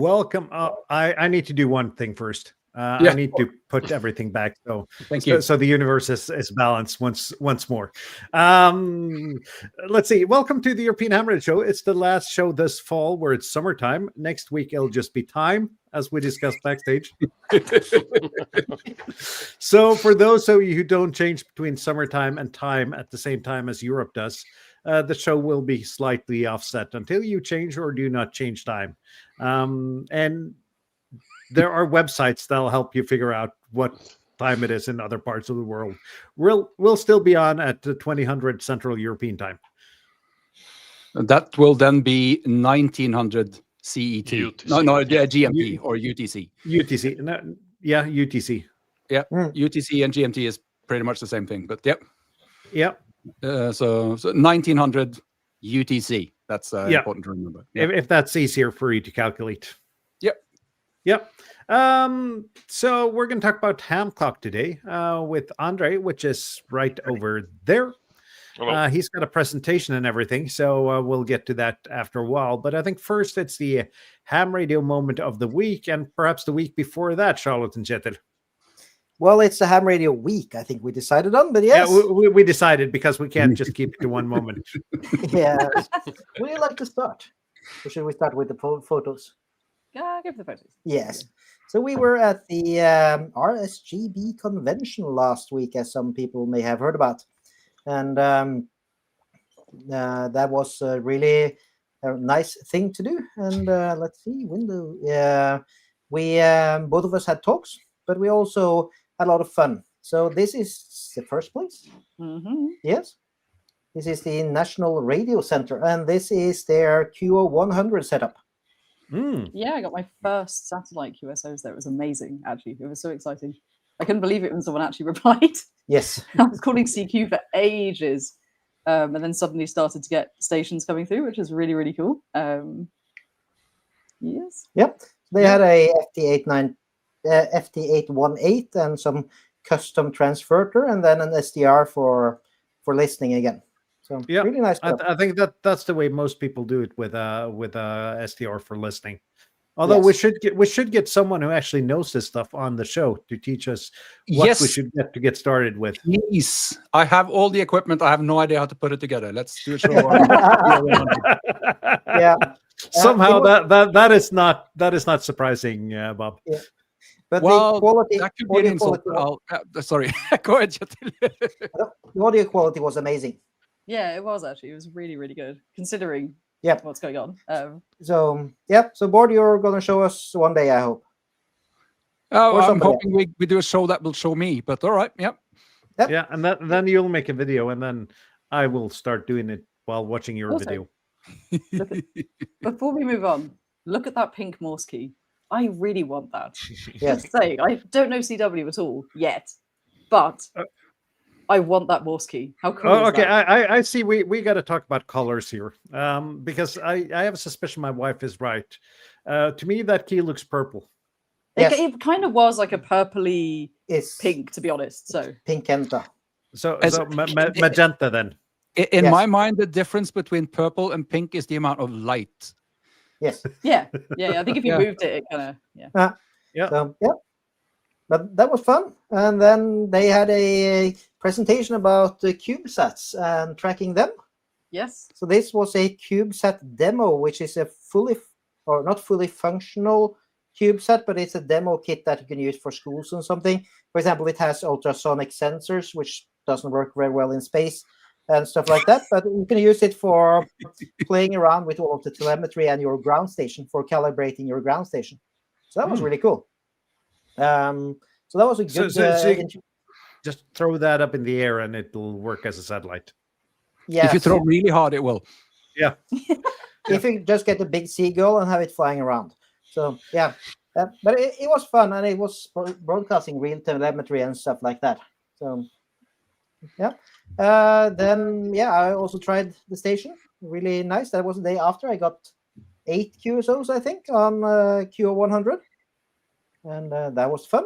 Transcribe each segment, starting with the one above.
welcome. I need to do one thing first. Yeah. I need to put everything back Thank you. so the universe is balanced once more. Let's see. Welcome to the European Hammer Show. It's the last show this fall where it's summertime. Next week it'll just be time, as we discussed backstage. So for those of you who don't change between summertime and time at the same time as Europe does, the show will be slightly offset until you change or do not change time. And there are websites that'll help you figure out what time it is in other parts of the world. We'll still be on at 2000 Central European time. That will then be 1900 CET. UTC. No, GMT or UTC. UTC. No, yeah, UTC. Yeah, UTC and GMT is pretty much the same thing, but yeah. Yeah. So 1900 UTC. That's important to remember. Yeah. If that's easier for you to calculate. Yep. So we're going to talk about Hamclock today with Andrei, which is right over there. He's got a presentation and everything, so we'll get to that after a while. But I think first it's the ham radio moment of the week, and perhaps the week before that, Charlotte and Kjetil. Well, it's the ham radio week, I think we decided on, but yes. Yeah, we decided because we can't just keep it to one moment. Yeah. Would you like to start? Or should we start with the photos? Give the photos. Yes. So we were at the RSGB convention last week, as some people may have heard about. And that was really a nice thing to do. And let's see, window. We both of us had talks, but we also had a lot of fun. So this is the first place. Mm-hmm. Yes. This is the National Radio Center, and this is their QO100 setup. Yeah, I got my first satellite QSOs there. It was amazing, actually. It was so exciting. I couldn't believe it when someone actually replied. Yes. I was calling CQ for ages. And then suddenly started to get stations coming through, which is really, really cool. Yes. Yep. They had a FT818 and some custom transverter, and then an SDR for listening again. So yeah, really nice. I think that's the way most people do it with SDR for listening. Although Yes. we should get someone who actually knows this stuff on the show to teach us what we should get started with. Please. I have all the equipment. I have no idea how to put it together. Let's do a show. Yeah. Somehow that is not surprising, Bob. Yeah. But Well, the quality, that could be an audio insult. quality, Sorry. Go ahead, Kjetil. the audio quality was amazing. Yeah, it was actually. It was really, really good, considering Yep. what's going on. So yeah. So Bård, you're gonna show us one day, I hope. Oh, Or I'm somebody hoping we do a show that will show me, but all right. Yep. Yep. Yeah, and then you'll make a video, and then I will start doing it while watching your Also, video. Before we move on, look at that pink Morse key. I really want that. Yes. Just saying, I don't know CW at all yet, but I want that Morse key. How cool is Okay, that? I see. We got to talk about colors here, because I have a suspicion my wife is right. To me, that key looks purple. Yes. It kind of was like a purpley It's pink, to be honest. So pink Kenta. So As- magenta then. In Yes. my mind, the difference between purple and pink is the amount of light. Yes. yeah. I think if you Yeah. moved it, it kind of Yeah. So yeah. But that was fun. And then they had a presentation about the CubeSats and tracking them. yes. So this was a CubeSat demo, which is a not fully functional CubeSat, but it's a demo kit that you can use for schools and something. For example, it has ultrasonic sensors, which doesn't work very well in space and stuff like that. But you can use it for playing around with all of the telemetry and your ground station for calibrating your ground station. So that was really cool. So that was a good. So you just throw that up in the air and it'll work as a satellite. yeah, If you throw really hard, it will. Yeah. if you just get a big seagull and have it flying around. So yeah, but it was fun, and it was broadcasting real telemetry and stuff like that. So yeah, then yeah, I also tried the station. Really nice. That was the day after I got 8 QSOs, I think, on QO100, and that was fun.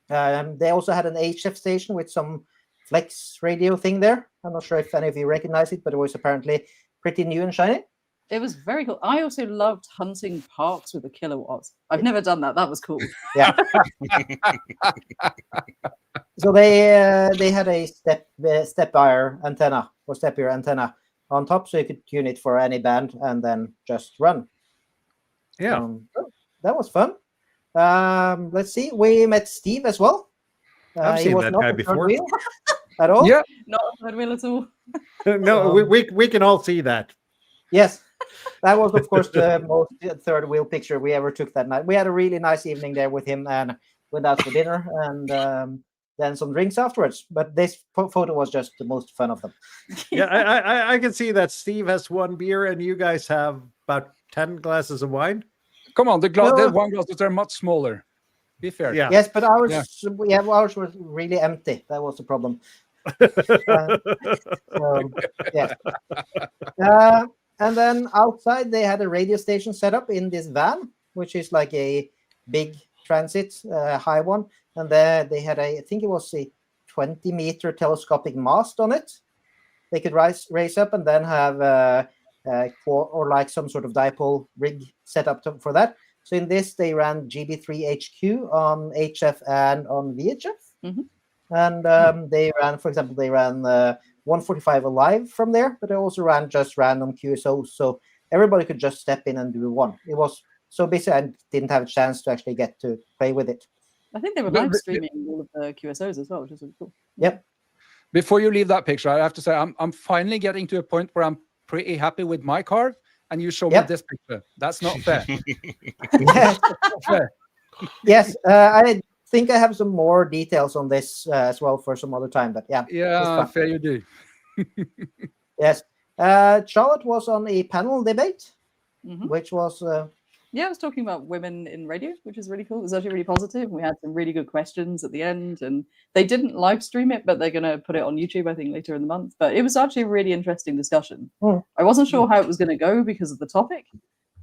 They also had an HF station with some flex radio thing there. I'm not sure if any of you recognize it, but it was apparently pretty new and shiny. It was very cool. I also loved hunting parks with a kilowatt. I've never done that. That was cool. Yeah. So they had a step-ear antenna on top, so you could tune it for any band and then just run. Yeah. That was fun. Let's see. We met Steve as well. I've seen that guy before. At all? Yeah. Not a third wheel at all. No, we can all see that. Yes. That was, of course, the most third wheel picture we ever took that night. We had a really nice evening there with him and went out for dinner and then some drinks afterwards. But this photo was just the most fun of them. Yeah, I can see that Steve has 1 beer and you guys have about 10 glasses of wine. Come on, the wine glasses are much smaller. Be fair. Yeah. Yes, but ours was really empty. That was the problem. Yeah. And then outside they had a radio station set up in this van, which is like a big transit high one, and there they had I think it was a 20-meter telescopic mast on it. They could raise up and then have or like some sort of dipole rig set up for that. So in this they ran GB3HQ on HF and on VHF. Mm-hmm. And they ran, for example, 145 Alive from there, but they also ran just random QSOs, so everybody could just step in and do one. It was so busy I didn't have a chance to actually get to play with it. I think they were live streaming all of the QSOs as well, which is really cool. Yep. Before you leave that picture, I have to say I'm finally getting to a point where I'm pretty happy with my car, and you show me this picture. That's not fair. Yes. Yes, I think I have some more details on this as well for some other time, but yeah, fair you do. Yes, Charlotte was on a panel debate, which was I was talking about women in radio, which is really cool. It was actually really positive. We had some really good questions at the end, and they didn't live stream it, but they're going to put it on YouTube, I think, later in the month. But it was actually a really interesting discussion. I wasn't sure how it was going to go because of the topic,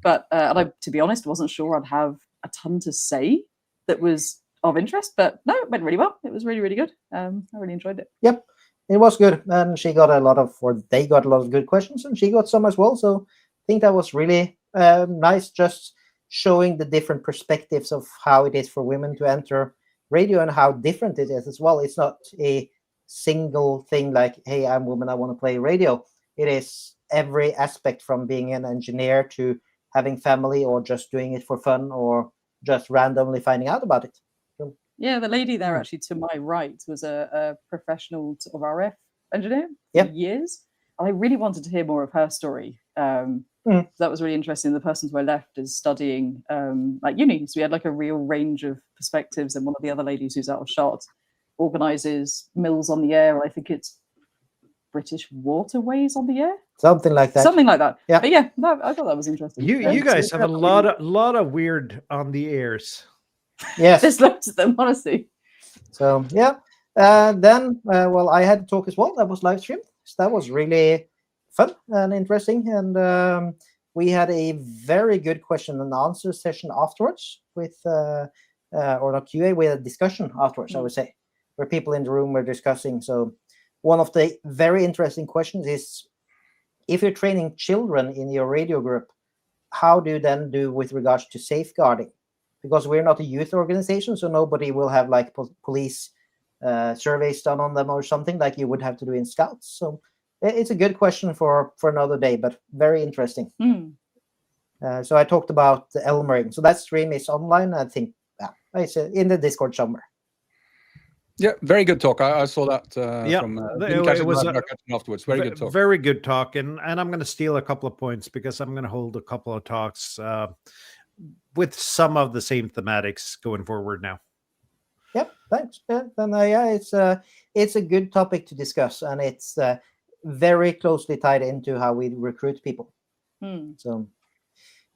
but to be honest, I wasn't sure I'd have a ton to say that was of interest, but no, it went really well. It was really, really good. I really enjoyed it. Yep, it was good, and they got a lot of good questions, and she got some as well. So I think that was really nice, just showing the different perspectives of how it is for women to enter radio and how different it is as well. It's not a single thing like, hey, I'm a woman, I want to play radio. It is every aspect from being an engineer to having family or just doing it for fun or just randomly finding out about it. Yeah, the lady there actually to my right was a professional sort of RF engineer for years. I really wanted to hear more of her story. That was really interesting. The person to my left is studying at uni. So we had like a real range of perspectives. And one of the other ladies who's out of shot organizes Mills on the Air. I think it's British Waterways on the Air. Something like that. Something like that. Yeah. But yeah, I thought that was interesting. You guys have a lot of weird on the airs. Yes. There's loads of them, honestly. So yeah. Then I had to talk as well. That was live streamed. So that was really fun and interesting. And we had a very good question and answer session afterwards with or not QA, with a discussion afterwards, I would say, where people in the room were discussing. So one of the very interesting questions is, if you're training children in your radio group, how do you then do with regards to safeguarding? Because we're not a youth organization, so nobody will have like police surveys done on them or something like you would have to do in Scouts. So it's a good question for another day, but very interesting. So I talked about the Elmering. So that stream is online. I think it's in the Discord somewhere. Yeah, very good talk. I saw that from it was afterwards. Very good talk. Very good talk. And I'm going to steal a couple of points because I'm going to hold a couple of talks with some of the same thematics going forward now. Yep, thanks. Then it's a good topic to discuss, and it's very closely tied into how we recruit people. So,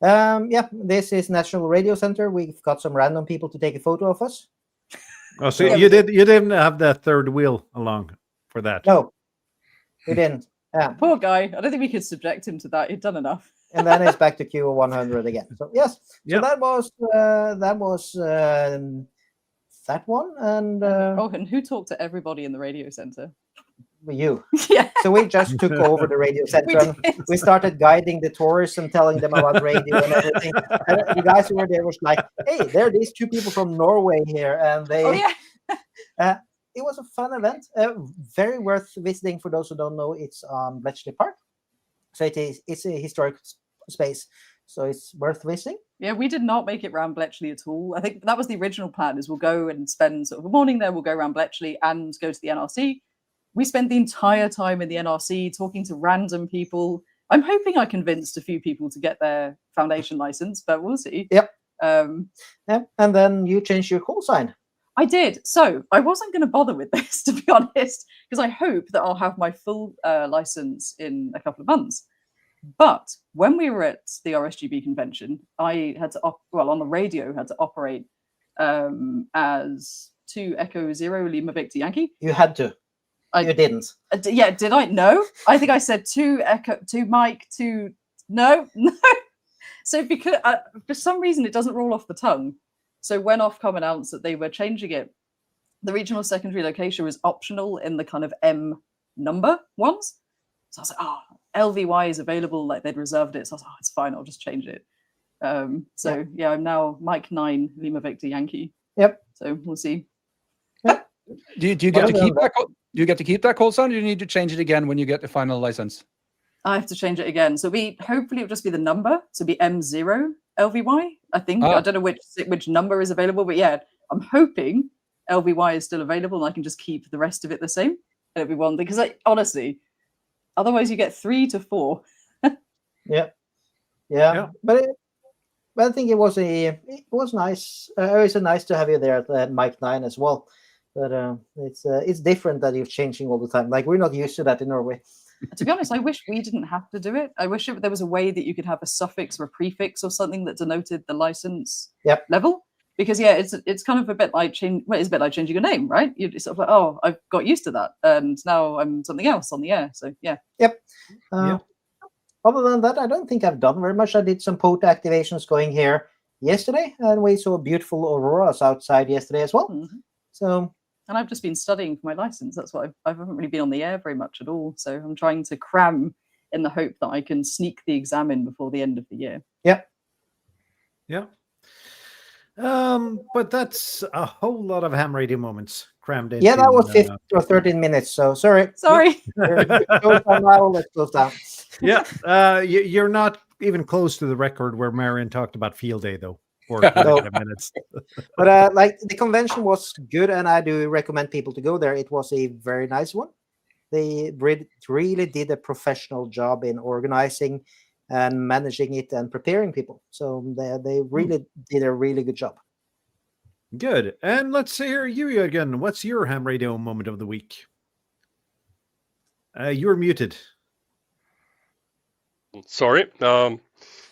this is National Radio Center. We've got some random people to take a photo of us. Oh, so you didn't have that third wheel along for that? No, we didn't. Poor guy. I don't think we could subject him to that. He'd done enough. And then it's back to Q100 again. So yes, so that was that one. And and who talked to everybody in the radio center? you. Yeah. So we just took over the radio center. And we started guiding the tourists and telling them about radio and everything. And the guys who were there was like, "Hey, there are these two people from Norway here," and they. Oh yeah. It was a fun event, very worth visiting for those who don't know. It's Bletchley Park, so it's a historic space, so it's worth visiting. Yeah, we did not make it around Bletchley at all. I think that was the original plan: is we'll go and spend sort of a morning there. We'll go around Bletchley and go to the NRC. We spent the entire time in the NRC talking to random people. I'm hoping I convinced a few people to get their foundation license, but we'll see. Yep. Yep. And then you changed your call sign. I did. So I wasn't going to bother with this, to be honest, because I hope that I'll have my full license in a couple of months. But when we were at the RSGB convention, I had to, on the radio, had to operate as 2 Echo 0 Lima Victor Yankee. You had to. You didn't. Yeah, did I? No. I think I said 2 Echo, 2 Mike, 2. No. So because for some reason it doesn't roll off the tongue. So when Ofcom announced that they were changing it, the regional secondary location was optional in the kind of M number ones. So I was like, oh, LVY is available, like they'd reserved it. So I was like, oh, it's fine, I'll just change it. Yeah, I'm now Mike 9 Lima Victor Yankee. Yep. So we'll see. Yep. Do you get to keep that? Do you get to keep that call sign? Or do you need to change it again when you get the final license? I have to change it again. So hopefully it'll just be the number. So it'll be M0 LVY. I think I don't know which number is available, but yeah, I'm hoping LVY is still available and I can just keep the rest of it the same. And it'll be one thing, because honestly, otherwise you get 3 to 4. Yeah. But I think it was nice. It's nice to have you there at Mike 9 as well. But it's different that you're changing all the time. Like, we're not used to that in Norway. To be honest, I wish we didn't have to do it. I wish there was a way that you could have a suffix or a prefix or something that denoted the license level. Because yeah, it's kind of a bit like it's a bit like changing your name, right? You're sort of like, oh, I've got used to that, and now I'm something else on the air. So yeah. Yep. Other than that, I don't think I've done very much. I did some POTA activations going here yesterday, and we saw beautiful auroras outside yesterday as well. Mm-hmm. So. And I've just been studying for my license. That's what I haven't really been on the air very much at all. So I'm trying to cram in the hope that I can sneak the exam in before the end of the year. Yep. Yeah. But that's a whole lot of ham radio moments crammed in. Yeah, that was 15 or 13 minutes. So sorry. Sorry. Let's close down. Yeah. You're not even close to the record where Marion talked about field day, though. For 20 minutes. But like, the convention was good, and I do recommend people to go there. It was a very nice one. They really did a professional job in organizing and managing it and preparing people. So they really did a really good job. Good. And let's hear you again. What's your ham radio moment of the week? You're muted. Sorry.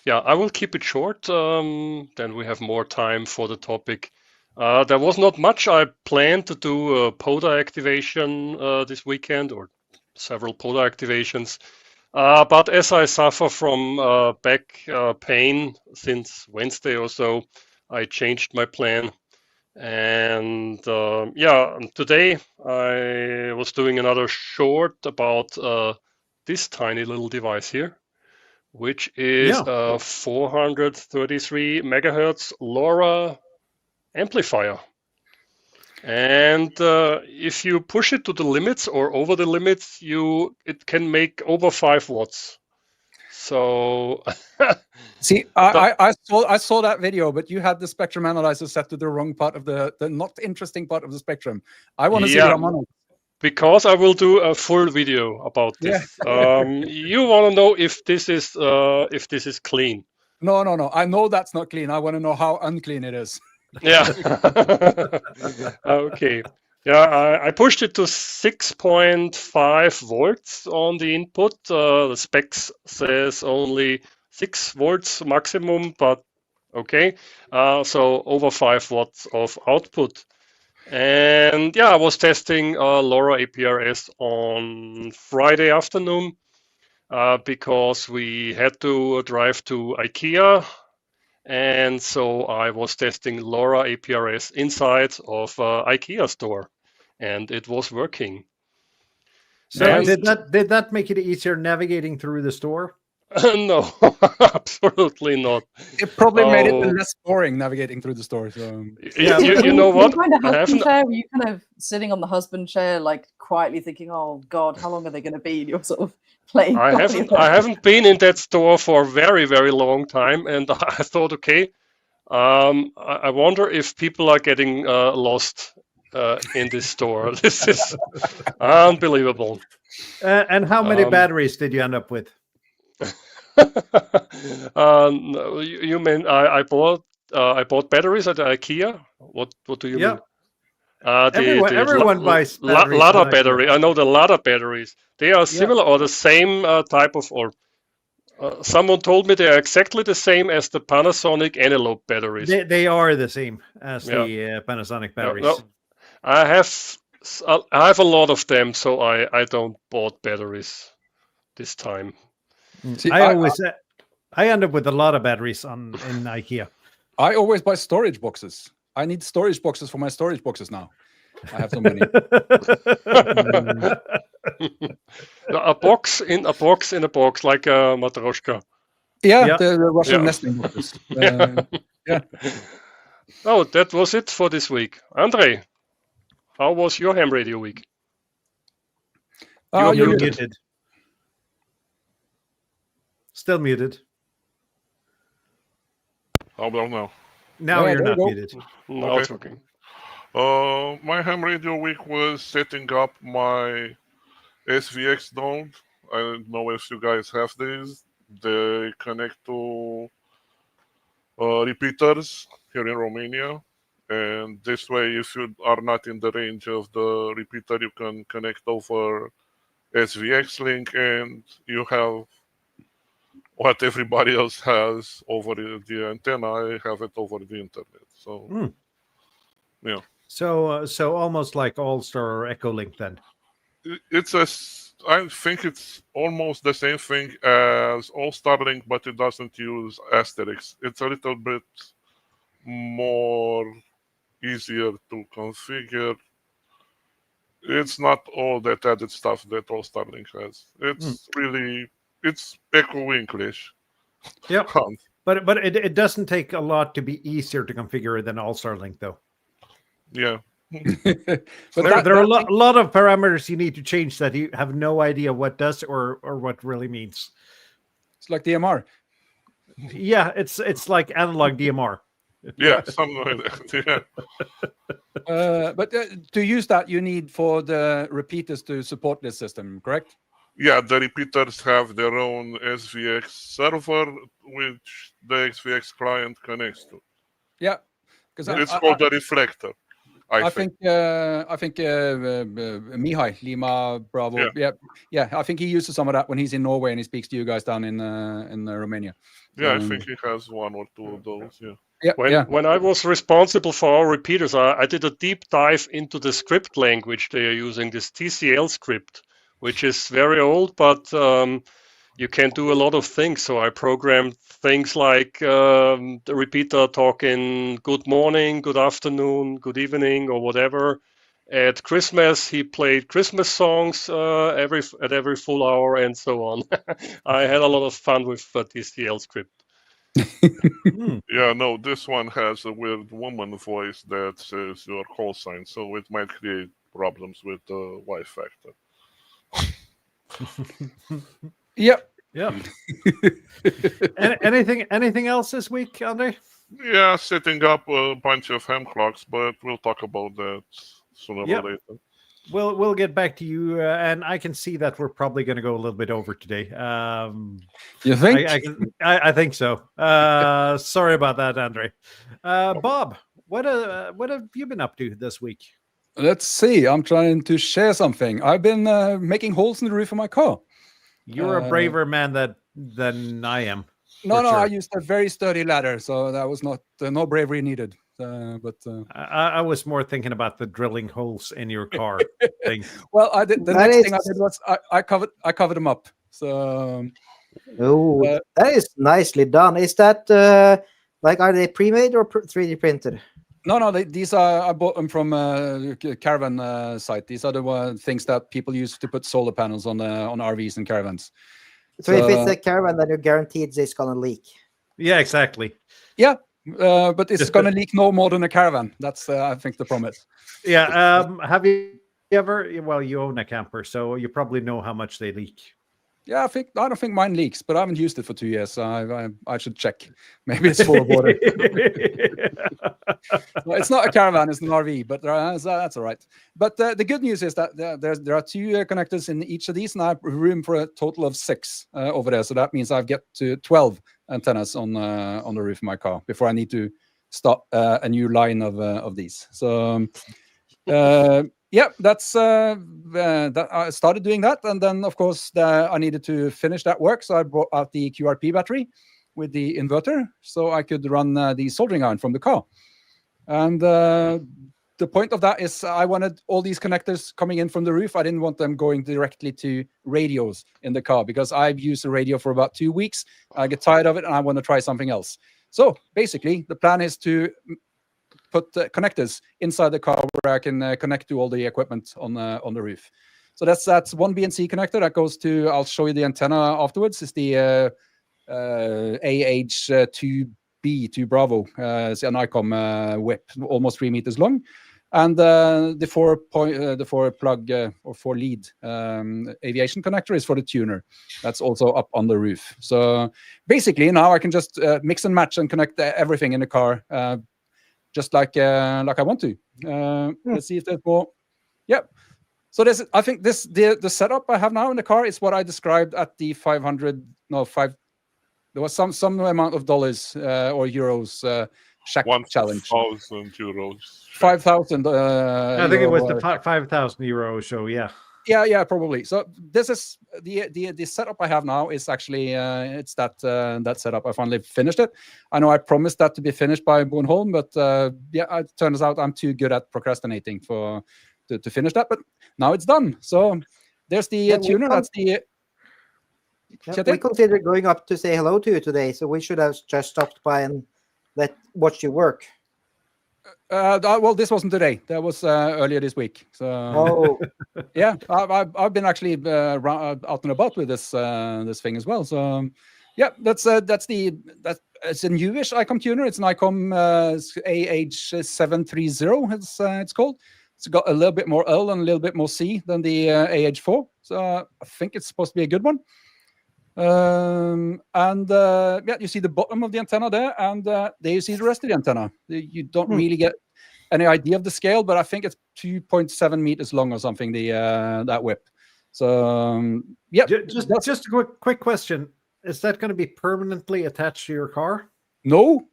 Yeah, I will keep it short. Then we have more time for the topic. There was not much. I planned to do a POTA activation this weekend, or several POTA activations. But as I suffer from back pain since Wednesday or so, I changed my plan. And today I was doing another short about this tiny little device here, which is a 433 megahertz LoRa amplifier. And if you push it to the limits or over the limits, it can make over 5 watts. So see, I saw that video, but you had the spectrum analyzer set to the wrong part of the not interesting part of the spectrum. I want to see what I'm on it. Because I will do a full video about this. Yeah. You want to know if this is clean? No. I know that's not clean. I want to know how unclean it is. Yeah. Okay. Yeah, I pushed it to 6.5 volts on the input. The specs says only 6 volts maximum, but okay. So over 5 watts of output. And yeah, I was testing LoRa APRS on Friday afternoon because we had to drive to IKEA. And so I was testing LoRa APRS inside of IKEA store, and it was working. So And- did that make it easier navigating through the store? No, absolutely not. It probably made it Oh. less boring navigating through the store. So Yeah, You know what? Kind of I husband haven't. chair, were you kind of sitting on the husband chair, like quietly thinking, "Oh God, how long are they going to be?" And you're sort of playing. I haven't been in that store for a very, very long time, and I thought, okay, I wonder if people are getting lost in this store. This is unbelievable. And how many Um, batteries did you end up with? no, you mean I bought batteries at IKEA? What do you Yeah. mean? The Everyone buys batteries Lada at IKEA. battery. I know the Lada batteries. They are similar or the same type of, or someone told me they are exactly the same as the Panasonic Antelope batteries. They are the same as Yeah. the Panasonic No, batteries. no. I have a lot of them, so I don't bought batteries this time. See, I end up with a lot of batteries in IKEA. I always buy storage boxes. I need storage boxes for my storage boxes now. I have so many. A box in a box in a box, like a matryoshka. Yeah, the Russian Yeah. nesting boxes. Yeah. Oh, that was it for this week. Andrei, how was your ham radio week? Oh, You're you're muted. muted. Still muted. How about now? Now Yeah, you're there not you go. muted. Now Okay. it's working. My ham radio week was setting up my SVX node. I don't know if you guys have these. They connect to repeaters here in Romania. And this way, if you are not in the range of the repeater, you can connect over SVX link and you have what everybody else has over the antenna. I have it over the internet. So, yeah. So almost like All-Star or Echolink then. I think it's almost the same thing as All Starlink, but it doesn't use asterisks. It's a little bit more easier to configure. It's not all that added stuff that All Starlink has. It's really, it's Echo English. Yep. But it doesn't take a lot to be easier to configure than All-Star Link though. Yeah. But There are a lot of parameters you need to change that you have no idea what does or what really means. It's like DMR. Yeah, it's like analog DMR. Yeah, something like that. Yeah. But to use that, you need for the repeaters to support this system, correct? Yeah, the repeaters have their own SVX server, which the SVX client connects to. Yeah, because It's called the reflector. I think. Mihai Lima Bravo. Yeah. I think he uses some of that when he's in Norway and he speaks to you guys down in Romania. Yeah, I think he has one or two of those. Yeah. When I was responsible for our repeaters, I did a deep dive into the script language they are using, this TCL script, which is very old, but you can do a lot of things. So I programmed things like the repeater talking good morning, good afternoon, good evening, or whatever. At Christmas, he played Christmas songs at every full hour, and so on. I had a lot of fun with TCL script. Yeah, no, this one has a weird woman voice that says your call sign, so it might create problems with the Y factor. Yep. Anything else this week, Andre? Yeah, setting up a bunch of Hamclocks, but we'll talk about that sooner or later. We'll get back to you, and I can see that we're probably going to go a little bit over today. You think? I think so. Sorry about that, Andre. Bob, what have you been up to this week? Let's see. I'm trying to share something. I've been making holes in the roof of my car. You're a braver man than I am. No, sure. I used a very sturdy ladder, so that was not no bravery needed. I was more thinking about the drilling holes in your car thing. Well, I did. The That next is- thing I did was I covered them up. So Oh, that is nicely done. Is that like, are they pre-made or 3D printed? No, these are, I bought them from a caravan site. These are the things that people use to put solar panels on RVs and caravans. So if it's a caravan, then you're guaranteed it's gonna leak. Yeah, exactly. Yeah, but it's gonna leak no more than a caravan. That's I think the promise. Yeah. Have you ever? Well, you own a camper, so you probably know how much they leak. Yeah, I don't think mine leaks, but I haven't used it for 2 years, so I should check. Maybe it's full of water. Well, it's not a caravan; it's an RV, but that's all right. But the good news is that there are 2 connectors in each of these, and I have room for a total of 6 over there. So that means I get to 12 antennas on the roof of my car before I need to start a new line of these. So. Yeah, that's that I started doing that, and then of course I needed to finish that work, so I brought out the QRP battery with the inverter, so I could run the soldering iron from the car. And the point of that is I wanted all these connectors coming in from the roof. I didn't want them going directly to radios in the car because I've used a radio for about 2 weeks. I get tired of it, and I want to try something else. So basically, the plan is to put connectors inside the car where I can connect to all the equipment on the roof. So that's one BNC connector that goes to. I'll show you the antenna afterwards. It's the AH2B2 Bravo. It's an ICOM whip, almost 3 meters long, and the 4 plug or 4 lead aviation connector is for the tuner. That's also up on the roof. So basically, now I can just mix and match and connect everything in the car. Just like I want to. Let's see if there's more. Yep. So I think the setup I have now in the car is what I described at the 500. No, 5. There was some amount of dollars or euros shack challenge. 1,000 euros. 5,000. I think it was the 5,000 euro show. Yeah. Yeah, probably. So this is the setup I have now is actually it's that setup. I finally finished it. I know I promised that to be finished by Bornholm, but yeah, it turns out I'm too good at procrastinating to finish that. But now it's done. So there's the tuner. That's the. We considered going up to say hello to you today, so we should have just stopped by and watch you work. Well, this wasn't today. That was earlier this week. So, yeah, I've been actually out and about with this thing as well. So, yeah, it's a newish ICOM tuner. It's an ICOM AH730. It's called. It's got a little bit more L and a little bit more C than the AH4. So I think it's supposed to be a good one. Yeah, you see the bottom of the antenna there, and there you see the rest of the antenna. You don't really get any idea of the scale, but I think it's 2.7 meters long or something. That whip. So yeah, just a quick question: is that going to be permanently attached to your car? No,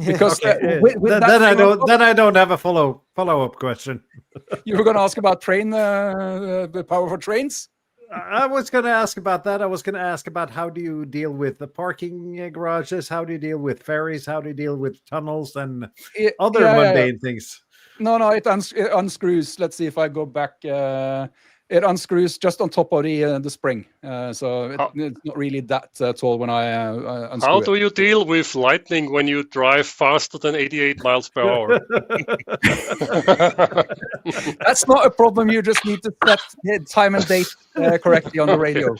because okay. Then I don't have a follow up question. You were going to ask about the power for trains. I was going to ask about that. I was going to ask about how do you deal with the parking garages? How do you deal with ferries? How do you deal with tunnels and other mundane things? No, it unscrews. Let's see if I go back. It unscrews just on top of the spring. So it's not really that tall when I unscrew How do you deal with lightning when you drive faster than 88 miles per hour? That's not a problem. You just need to set time and date correctly on the radio.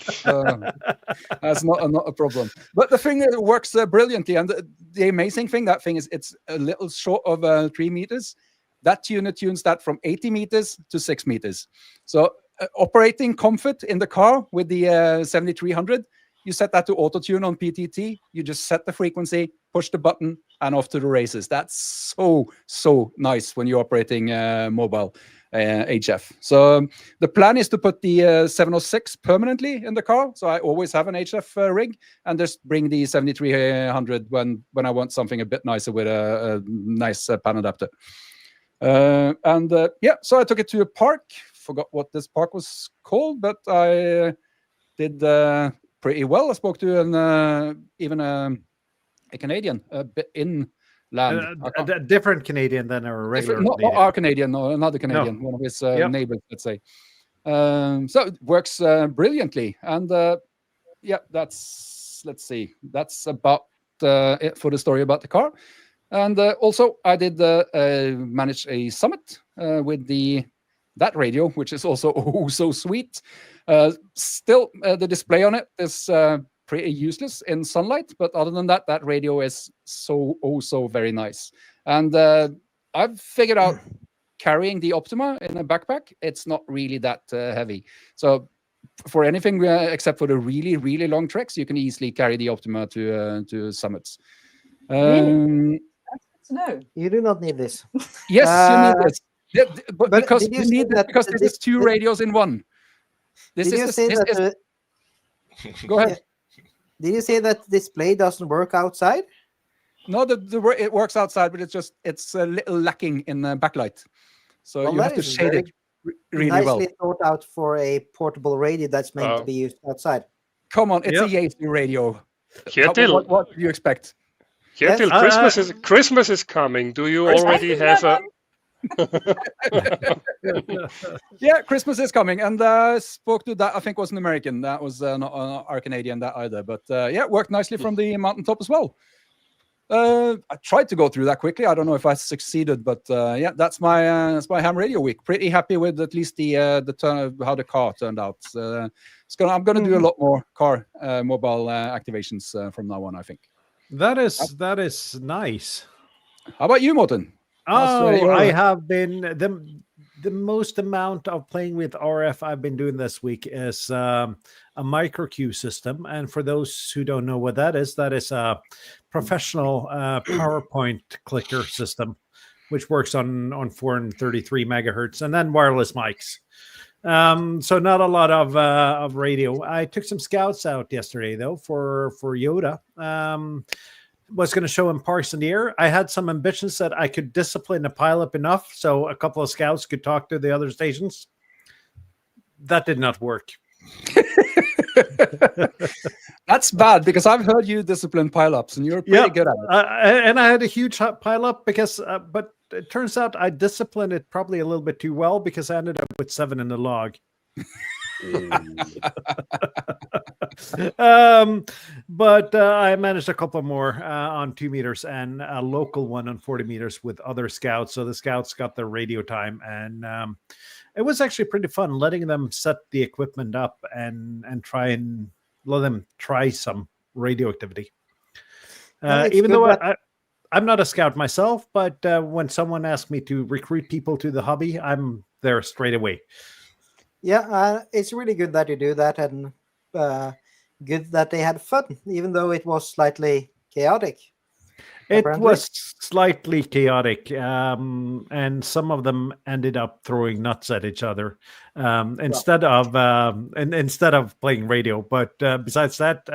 That's not a problem. But the thing that works brilliantly, and the amazing thing, it's a little short of 3 meters. That tuner tunes that from 80 meters to 6 meters. So operating comfort in the car with the 7300, you set that to auto tune on PTT. You just set the frequency, push the button, and off to the races. That's so nice when you're operating mobile HF. So the plan is to put the 706 permanently in the car. So I always have an HF rig, and just bring the 7300 when I want something a bit nicer with a nice pan adapter. Yeah, so I took it to a park. Forgot what this park was called, but I did pretty well. I spoke to even a Canadian, a bit inland. A different Canadian than our regular. Not our Canadian, no, another Canadian, one of his neighbors, let's say. So it works brilliantly. And yeah, let's see. That's about it for the story about the car. And also, I did manage a summit with that radio, which is also so sweet. Still, the display on it is pretty useless in sunlight, but other than that, that radio is so very nice. And I've figured out carrying the Optima in a backpack, it's not really that heavy. So for anything except for the really long treks, you can easily carry the Optima to summits. Really? That's good to know. You do not need this. Yes, you need this. But but because did you you say need it that because this is two radios in one. This Did you say that? Go ahead. Did you say that display doesn't work outside? No, it works outside, but it's a little lacking in the backlight. So Well, you that have to is shade very it really well. Nicely thought out for a portable radio that's meant to be used outside. Come on, it's Yep. a Yaesu radio. Kjetil, What do you expect? Kjetil, Yes. Christmas is coming. Do you Christmas already is have a? Yeah, Christmas is coming, and I spoke to that. I think was an American. That was not our Canadian that either. But yeah, it worked nicely from the mountaintop as well. I tried to go through that quickly. I don't know if I succeeded, but yeah, that's my ham radio week. Pretty happy with at least the turn of how the car turned out. I'm gonna do a lot more car mobile activations from now on, I think. That is nice. How about you, Morten? I have been the most amount of playing with RF I've been doing this week is a micro Q system. And for those who don't know what that is a professional PowerPoint clicker system, which works on 433 megahertz and then wireless mics. So not a lot of radio. I took some scouts out yesterday though for Yoda. Was going to show him parks in the air. I had some ambitions that I could discipline the pilot enough so a couple of scouts could talk to the other stations. That did not work. That's bad because I've heard you discipline pileups and you're pretty good at it. And I had a huge pileup because, but it turns out I disciplined it probably a little bit too well because I ended up with 7 in the log. But I managed a couple more on 2 meters and a local one on 40 meters with other scouts. So the scouts got their radio time, and it was actually pretty fun letting them set the equipment up and try and let them try some radio activity. Even though I'm not a scout myself, but when someone asks me to recruit people to the hobby, I'm there straight away. Yeah, it's really good that you do that, and good that they had fun, even though it was slightly chaotic. It apparently. was slightly chaotic, and some of them ended up throwing nuts at each other instead of playing radio. But besides that,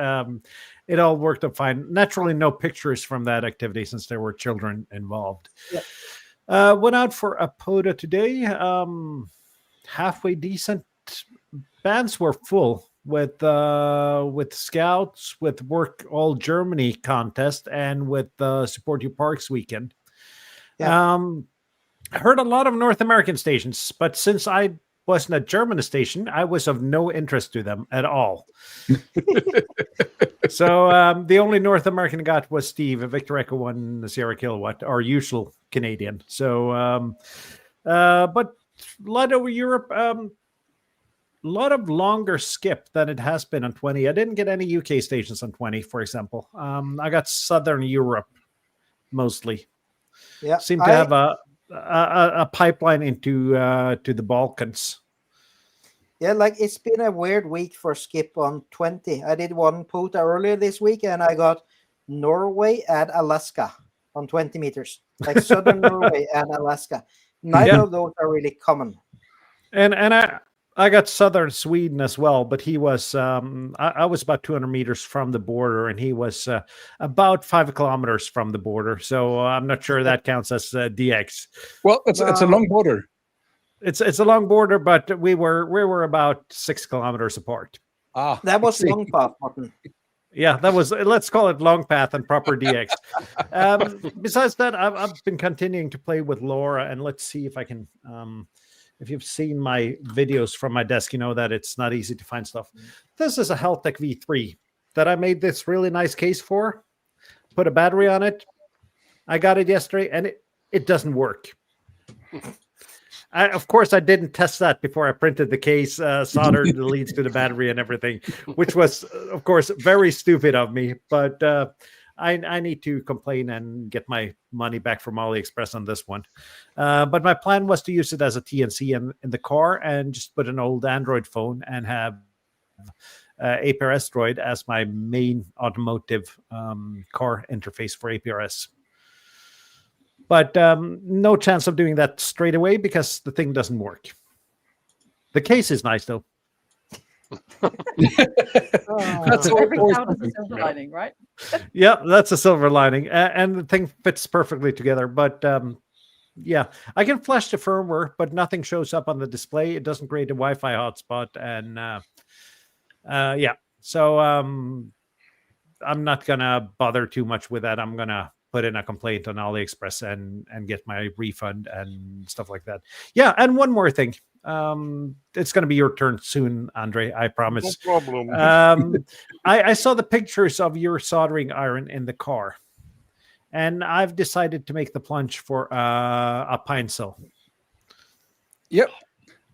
it all worked out fine. Naturally, no pictures from that activity since there were children involved. Yeah. Went out for a POTA today. Halfway decent. Bands were full with scouts, with Work All Germany contest, and with Support Your Parks weekend. Yeah. I heard a lot of North American stations, but since I wasn't a German station, I was of no interest to them at all. So the only North American I got was Steve, a Victor Echo 1 Sierra Kilowatt, our usual Canadian. So, but a lot over Europe, a lot of longer skip than it has been on 20. I didn't get any UK stations on 20, for example. I got Southern Europe mostly. Yeah, Seemed to have a pipeline into to the Balkans. Yeah, like it's been a weird week for skip on 20. I did one POTA earlier this week, and I got Norway and Alaska on 20 meters, like Southern Norway and Alaska. Neither of those are really common. And I got Southern Sweden as well, but he was I was about 200 meters from the border, and he was about 5 kilometers from the border. So I'm not sure that counts as DX. Well, it's a long border. It's a long border, but we were about 6 kilometers apart. That was long path, Martin. Yeah, that was, let's call it long path and proper DX. Besides that, I've been continuing to play with Laura, and let's see if I can, if you've seen my videos from my desk, you know that it's not easy to find stuff. This is a Heltec V3 that I made this really nice case for, put a battery on it. I got it yesterday, and it doesn't work. Of course, I didn't test that before I printed the case, soldered the leads to the battery and everything, which was, of course, very stupid of me. But I need to complain and get my money back from AliExpress on this one. But my plan was to use it as a TNC in the car and just put an old Android phone and have APRS Droid as my main automotive car interface for APRS. But no chance of doing that straight away because the thing doesn't work. The case is nice, though. That's Every always cloud has a something. silver lining, right? Yeah, that's a silver lining. And the thing fits perfectly together. But yeah, I can flash the firmware, but nothing shows up on the display. It doesn't create a Wi-Fi hotspot. And yeah, so I'm not going to bother too much with that. I'm going to put in a complaint on AliExpress and get my refund and stuff like that. Yeah, and one more thing. It's going to be your turn soon, Andrei, I promise. No problem. I saw the pictures of your soldering iron in the car, and I've decided to make the plunge for a pine cell. Yep.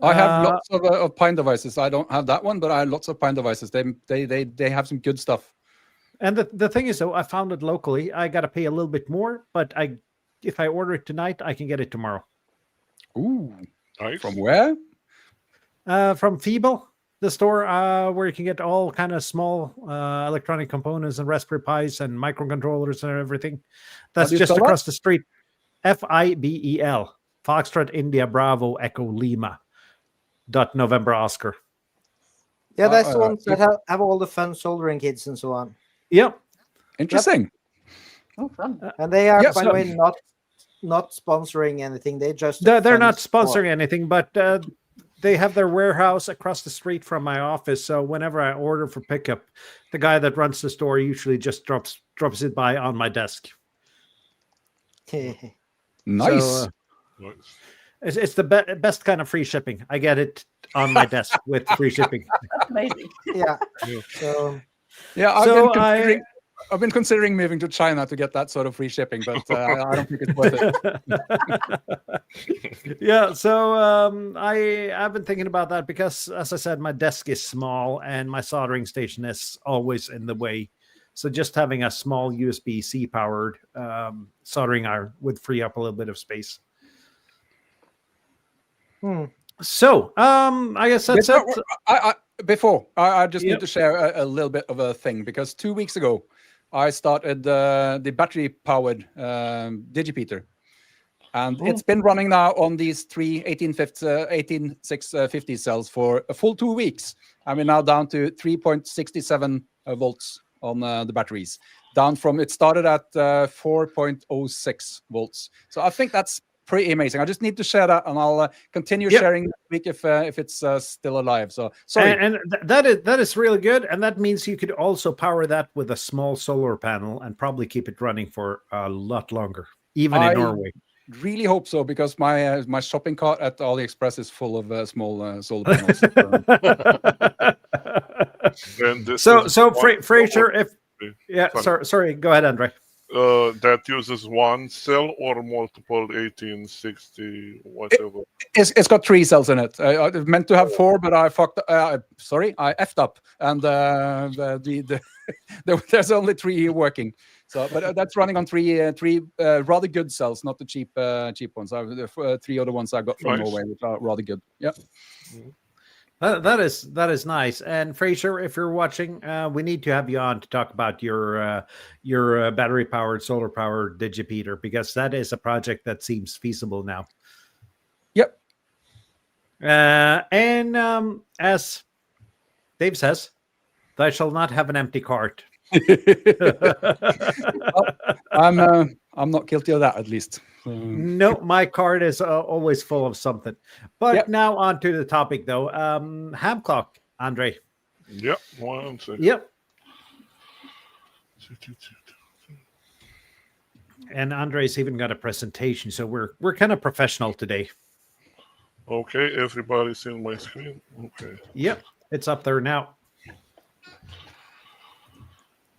I have lots of Pine devices. I don't have that one, but I have lots of Pine devices. They have some good stuff. And the thing is, though, I found it locally. I got to pay a little bit more, but if I order it tonight, I can get it tomorrow. Ooh. Nice. From where? From Feeble, the store where you can get all kind of small electronic components and Raspberry Pis and microcontrollers and everything. That's just across the street. FIBEL, Foxtrot India Bravo Echo Lima. November Oscar. Yeah, that's the ones that have all the fun soldering kits and so on. Yep. Interesting. Oh, fun. And they are, Yeah, by the way, not sponsoring anything. They're just they're not sponsoring anything, but they have their warehouse across the street from my office. So whenever I order for pickup, the guy that runs the store usually just drops it by on my desk. Nice. So, it's the best kind of free shipping. I get it on my desk with free shipping. Amazing. Yeah. So Yeah, I've been considering moving to China to get that sort of free shipping, but I don't think it's worth it. Yeah, so I've been thinking about that because, as I said, my desk is small and my soldering station is always in the way. So just having a small USB-C powered soldering iron would free up a little bit of space. So I guess that's it. I just need to share a little bit of a thing, because 2 weeks ago I started the battery powered digipeater, and it's been running now on these three 18650 cells for a full 2 weeks. I mean, now down to 3.67 volts on the batteries, down from, it started at 4.06 volts. So I think that's pretty amazing. I just need to share that, and I'll continue sharing next week if it's still alive. So sorry. And that is really good, and that means you could also power that with a small solar panel and probably keep it running for a lot longer, even in Norway. Really hope so, because my shopping cart at AliExpress is full of small solar panels. So Fraser, sorry, go ahead, Andrei. That uses one cell or multiple 1860 whatever. It's got 3 cells in it. I meant to have 4, but I effed up, and there's only 3 working. So, but that's running on three rather good cells, not the cheap ones. The 3 other ones I got from Norway, which are rather good. Yeah. That is nice. And Fraser, if you're watching, we need to have you on to talk about your battery powered, solar powered digipeater, because that is a project that seems feasible now. Yep. And as Dave says, thou shall not have an empty cart. Well, I'm not guilty of that, at least. No, my card is always full of something. But now on to the topic, though. Hamclock, Andrei. Yep. 1 second. Yep. And Andrei's even got a presentation, so we're kind of professional today. Okay, everybody's in my screen. Okay. Yep, it's up there now.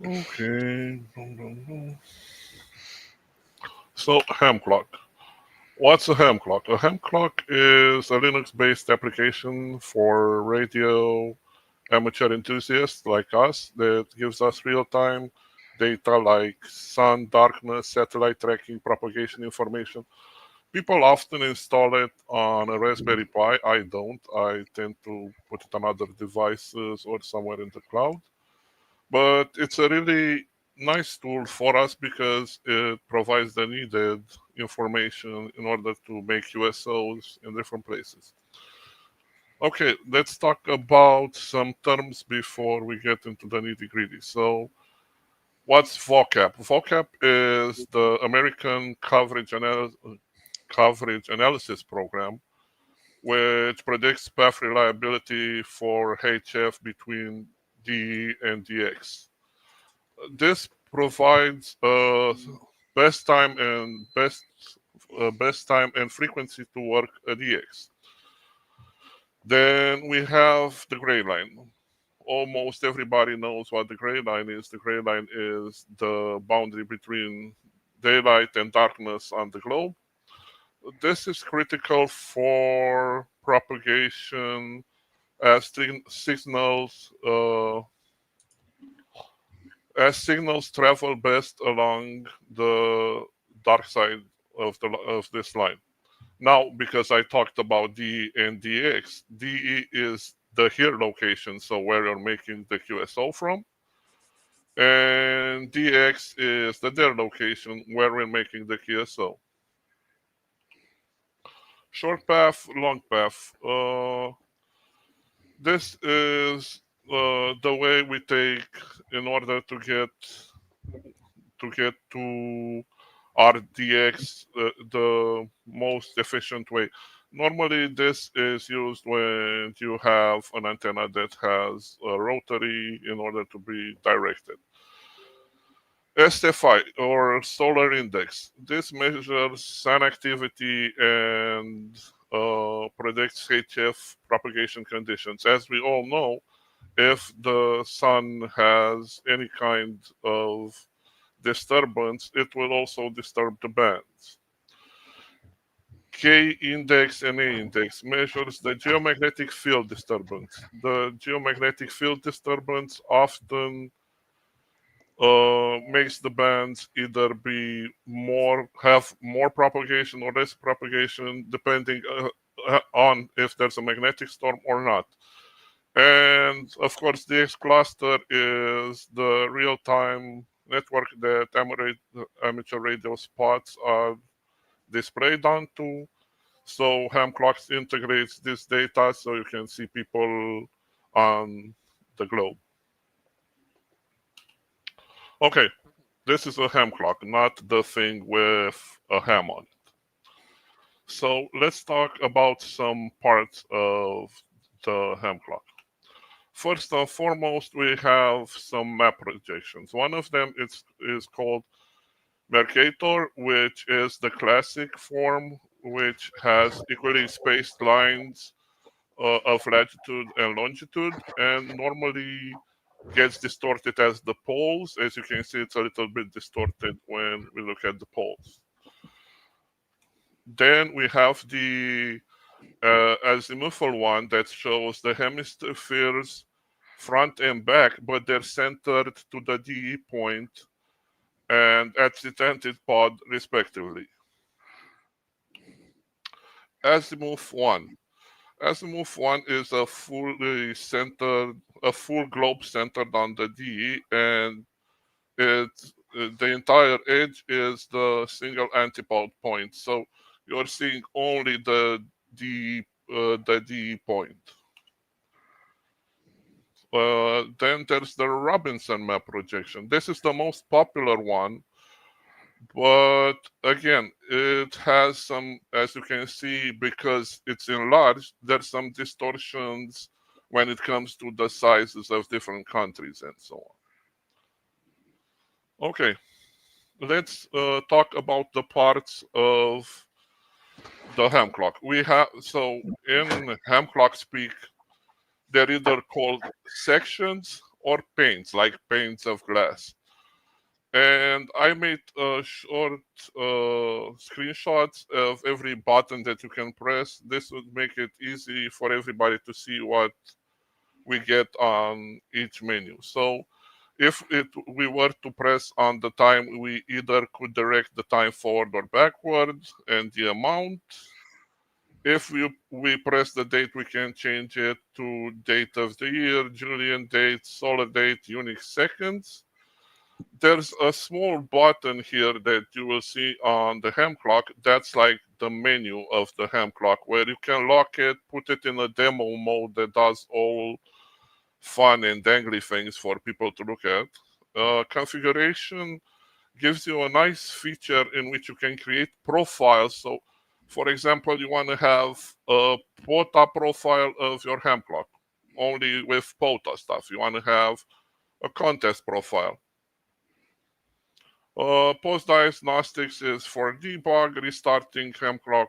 Okay. So Hamclock. What's a Hamclock? A Hamclock is a Linux-based application for radio amateur enthusiasts like us that gives us real-time data like sun, darkness, satellite tracking, propagation information. People often install it on a Raspberry Pi. I don't. I tend to put it on other devices or somewhere in the cloud. But it's a really nice tool for us because it provides the needed information in order to make USOs in different places. Okay, let's talk about some terms before we get into the nitty-gritty. So, what's VOCAP? VOCAP is the American Coverage Analysis Program, which predicts path reliability for HF between DE and DX. This provides best time and frequency to work a DX. Then we have the gray line. Almost everybody knows what the gray line is. The gray line is the boundary between daylight and darkness on the globe. This is critical for propagation as signals travel best along the dark side of this line. Now, because I talked about DE and DX, DE is the here location, so where you're making the QSO from, and DX is the there location where we're making the QSO. Short path, long path. This is the way we take in order to get to RDX the most efficient way. Normally, this is used when you have an antenna that has a rotary in order to be directed. SFI, or solar index. This measures sun activity and predicts HF propagation conditions. As we all know, if the sun has any kind of disturbance, it will also disturb the bands. K index and A index measures the geomagnetic field disturbance. The geomagnetic field disturbance often makes the bands either have more propagation or less propagation, depending on if there's a magnetic storm or not. And of course, the X cluster is the real-time network that amateur radio spots are displayed onto. So Hamclock integrates this data so you can see people on the globe. Okay, this is a Hamclock, not the thing with a ham on it. So let's talk about some parts of the Hamclock. First and foremost, we have some map projections. One of them is called Mercator, which is the classic form, which has equally spaced lines of latitude and longitude, and normally gets distorted as the poles. As you can see, it's a little bit distorted when we look at the poles. Then we have the azimuthal one that shows the hemispheres front and back, but they're centered to the DE point and at the antipod respectively. Azimuth 1. Azimuth 1 is a full globe centered on the DE, and the entire edge is the single antipod point. So you're seeing only the DE point. Then there's the Robinson map projection. This is the most popular one, but again, it has some, as you can see, because it's enlarged, there's some distortions when it comes to the sizes of different countries and so on. Okay, let's talk about the parts of the Hamclock. So in Hamclock speak, they're either called sections or panes, like panes of glass. And I made short screenshots of every button that you can press. This would make it easy for everybody to see what we get on each menu. So if we were to press on the time, we either could direct the time forward or backward and the amount. If we press the date, we can change it to date of the year, Julian date, solar date, Unix seconds. There's a small button here that you will see on the Hamclock. That's like the menu of the Hamclock, where you can lock it, put it in a demo mode that does all fun and dangly things for people to look at. Configuration gives you a nice feature in which you can create profiles. So, for example, you want to have a POTA profile of your Hamclock, only with POTA stuff. You want to have a contest profile. Post-diagnostics is for debug, restarting Hamclock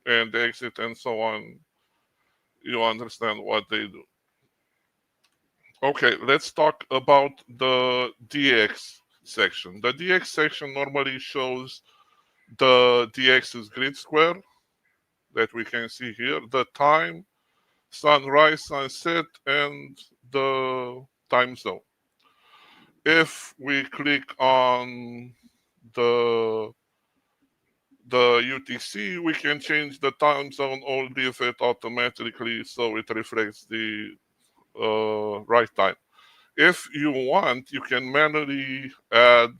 and exit and so on. You understand what they do. Okay, let's talk about the DX section. The DX section normally shows the DX's grid square that we can see here, the time, sunrise, sunset, and the time zone. If we click on the UTC, we can change the time zone or leave it automatically so it reflects the right time. If you want, you can manually add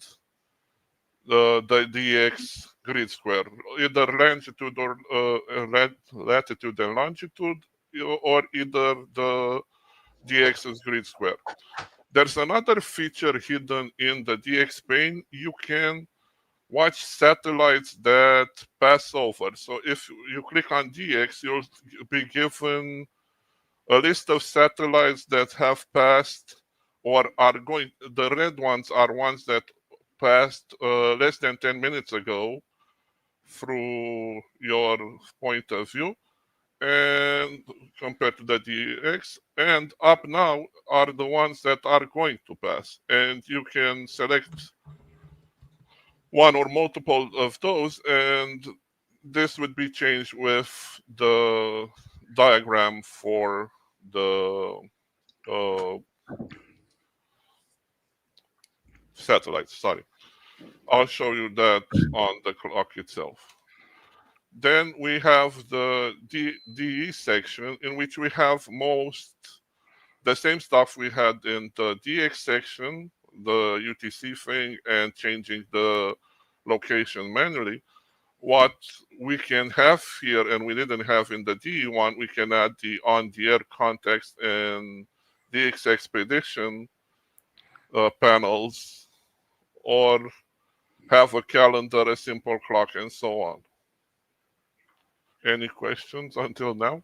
the DX grid square, either longitude or latitude and longitude, or either the DX's grid square. There's another feature hidden in the DX pane. You can watch satellites that pass over. So if you click on DX, you'll be given a list of satellites that have passed or are going. The red ones are ones that passed less than 10 minutes ago through your point of view, and compared to the DX, and up now are the ones that are going to pass. And you can select one or multiple of those, and this would be changed with the diagram for the satellites. Sorry, I'll show you that on the clock itself. Then we have the DE section, in which we have most the same stuff we had in the DX section, the UTC thing, and changing the location manually. What we can have here, and we didn't have in the DE one, we can add the on-the-air context and DX expedition panels, or have a calendar, a simple clock, and so on. Any questions until now?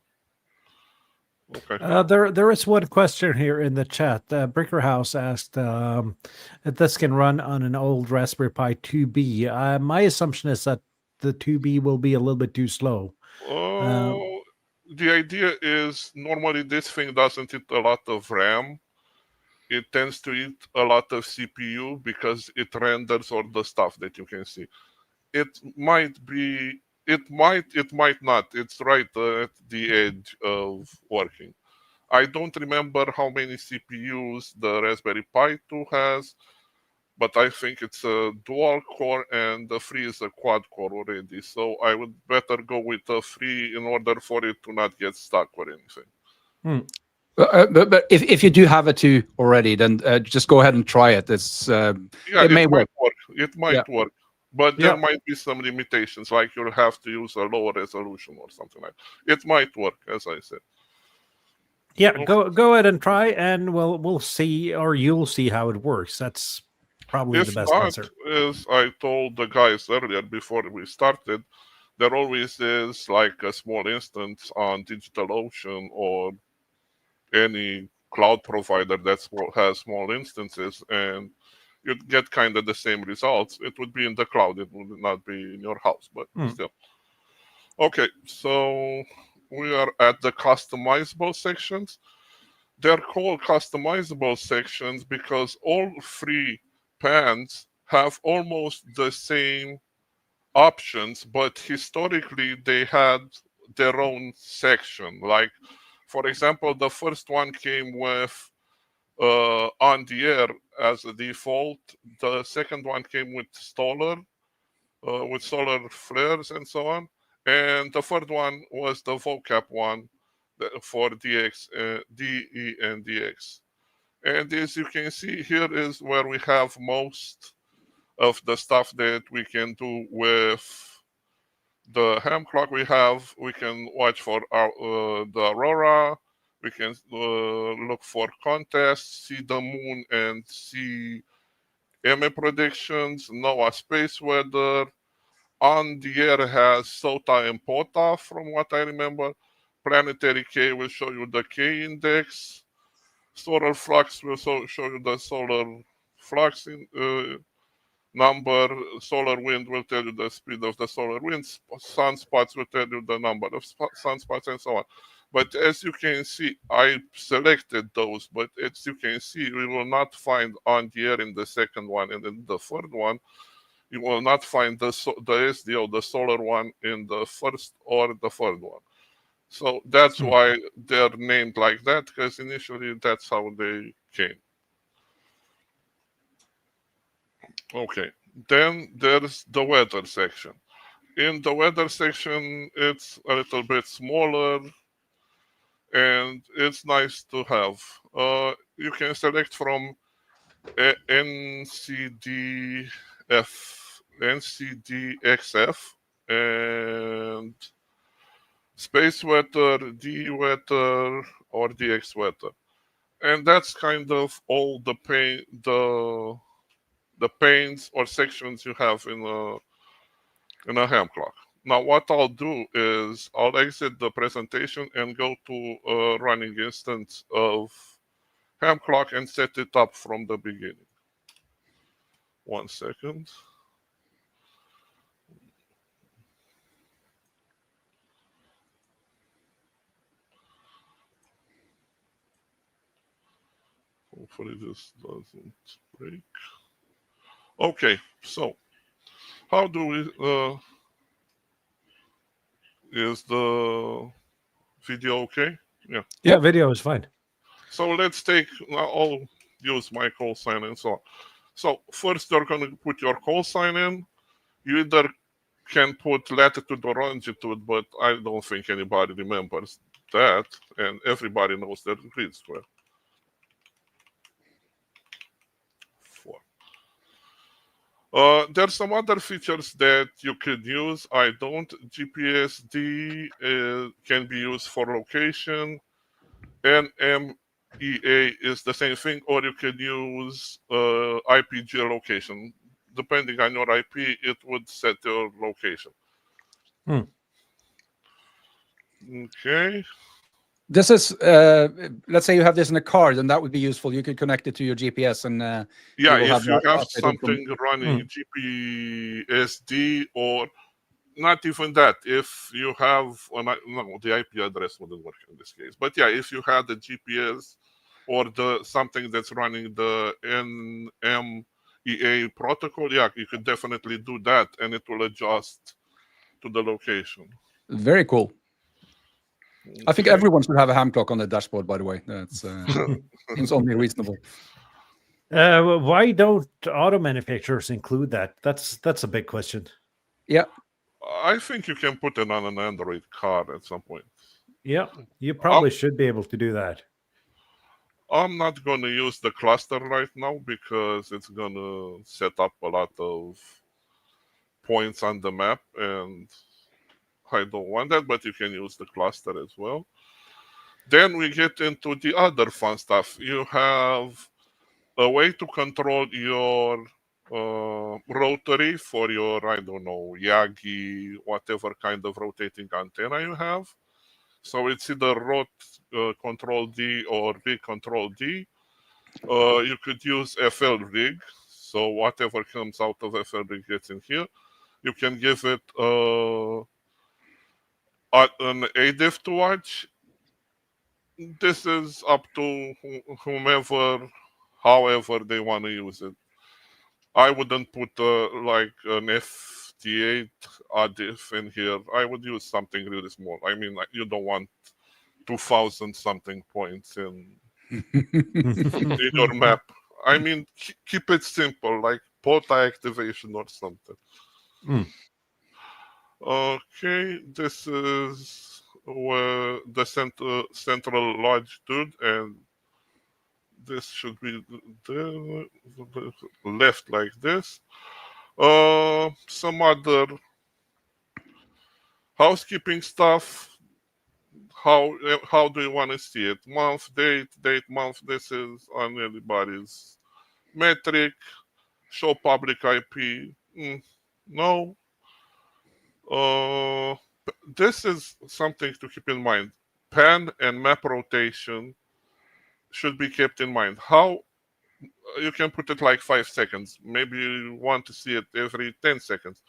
Okay. There is one question here in the chat. Bricker House asked if this can run on an old Raspberry Pi 2B. My assumption is that the 2B will be a little bit too slow. The idea is normally this thing doesn't eat a lot of RAM. It tends to eat a lot of CPU because it renders all the stuff that you can see. It might be, it might not. It's right at the edge of working. I don't remember how many CPUs the Raspberry Pi 2 has, but I think it's a dual core and the 3 is a quad core already. So I would better go with the 3 in order for it to not get stuck or anything. But if you do have a 2 already, then just go ahead and try it. It may work. It might work. But there might be some limitations, like you'll have to use a lower resolution or something like that. It might work, as I said. Yeah, go ahead and try, and we'll see, or you'll see how it works. That's probably the best answer. As I told the guys earlier before we started, there always is like a small instance on DigitalOcean or any cloud provider that has small instances, and you'd get kind of the same results. It would be in the cloud. It would not be in your house, but still. Okay, so we are at the customizable sections. They're called customizable sections because all 3 pans have almost the same options, but historically they had their own section. Like, for example, the first one came with on the air as a default. The second one came with solar flares and so on. And the third one was the vocab one for DX, DE and DX. And as you can see, here is where we have most of the stuff that we can do with the Hamclock. We can watch for the aurora. We can look for contests, see the moon, and see EME predictions, NOAA space weather. On the air has SOTA and POTA, from what I remember. Planetary K will show you the K index. Solar flux will show you the solar flux number. Solar wind will tell you the speed of the solar winds. Sunspots will tell you the number of sunspots and so on. But as you can see, I selected those, but as you can see, we will not find on the air in the second one, and in the third one, you will not find the SDO, the solar one, in the first or the third one. So that's why they're named like that, because initially that's how they came. Okay, then there's the weather section. In the weather section, it's a little bit smaller, and it's nice to have. You can select from NCDXF, and space weather, D weather, or DX weather. And that's kind of all the panes or sections you have in a Hamclock. Now, what I'll do is I'll exit the presentation and go to a running instance of Hamclock and set it up from the beginning. 1 second. Hopefully this doesn't break. Okay, so how do we is the video okay? Yeah, video is fine. So let's take, I'll use my call sign and so on. So first you're going to put your call sign in. You either can put latitude or longitude, but I don't think anybody remembers that, and everybody knows that grid square. 4. There's some other features that you could use. I don't. GPSD can be used for location. NMEA is the same thing, or you could use IP geolocation. Depending on your IP, it would set your location. Okay. This is, let's say you have this in a car, then that would be useful. You could connect it to your GPS and yeah, if you have something running GPSD, or not even that. If you have, no, the IP address wouldn't work in this case. But yeah, if you had the GPS or something that's running the NMEA protocol, yeah, you could definitely do that, and it will adjust to the location. Very cool. Okay. I think everyone should have a Hamclock on the dashboard, by the way. That's seems only reasonable. Why don't auto manufacturers include that? That's a big question. Yeah. I think you can put it on an Android car at some point. Yeah, you probably should be able to do that. I'm not going to use the cluster right now because it's going to set up a lot of points on the map, and I don't want that, but you can use the cluster as well. Then we get into the other fun stuff. You have a way to control your rotary for your, I don't know, Yagi, whatever kind of rotating antenna you have. So it's either rot control D or rig control D. You could use FL rig. So whatever comes out of FL rig gets in here. You can give it an ADIF to watch. This is up to whomever, however they want to use it. I wouldn't put like an FT8 ADIF in here. I would use something really small. I mean, like, you don't want 2,000 something points in your map. I mean, keep it simple, like POTA activation or something. Mm. Okay, this is where the central longitude, and this should be the left like this. Some other housekeeping stuff. How do you want to see it? Month, date, month. This is on anybody's metric. Show public IP. No. This is something to keep in mind. Pan and map rotation should be kept in mind. How you can put it like 5 seconds. Maybe you want to see it every 10 seconds.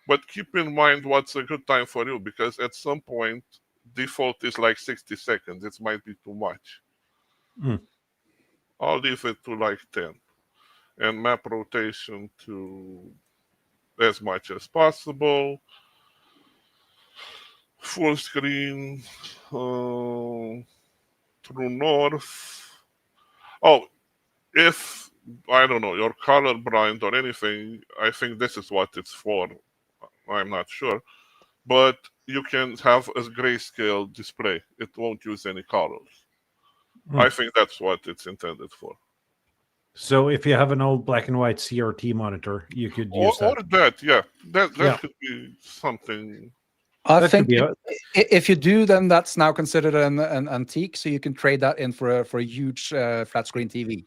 But keep in mind what's a good time for you, because at some point default is like 60 seconds. It might be too much. I'll leave it to like 10. And map rotation to as much as possible. Full screen, true north. Oh, if, I don't know, you're colorblind or anything, I think this is what it's for. I'm not sure. But you can have a grayscale display. It won't use any colors. I think that's what it's intended for. So if you have an old black and white CRT monitor, you could use that. Or that, yeah. That could be something. I That think could be if you do, then that's now considered an antique, so you can trade that in for a huge flat screen TV.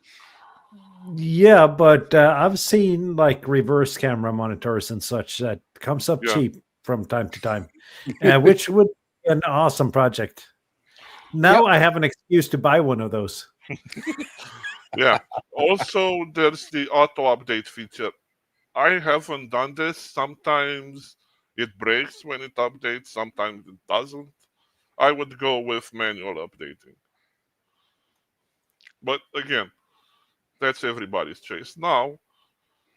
Yeah, but I've seen like reverse camera monitors and such that comes up cheap from time to time, which would be an awesome project. Now I have an excuse to buy one of those. Yeah. Also, there's the auto update feature. I haven't done this. Sometimes it breaks when it updates, sometimes it doesn't. I would go with manual updating. But again, that's everybody's choice. Now,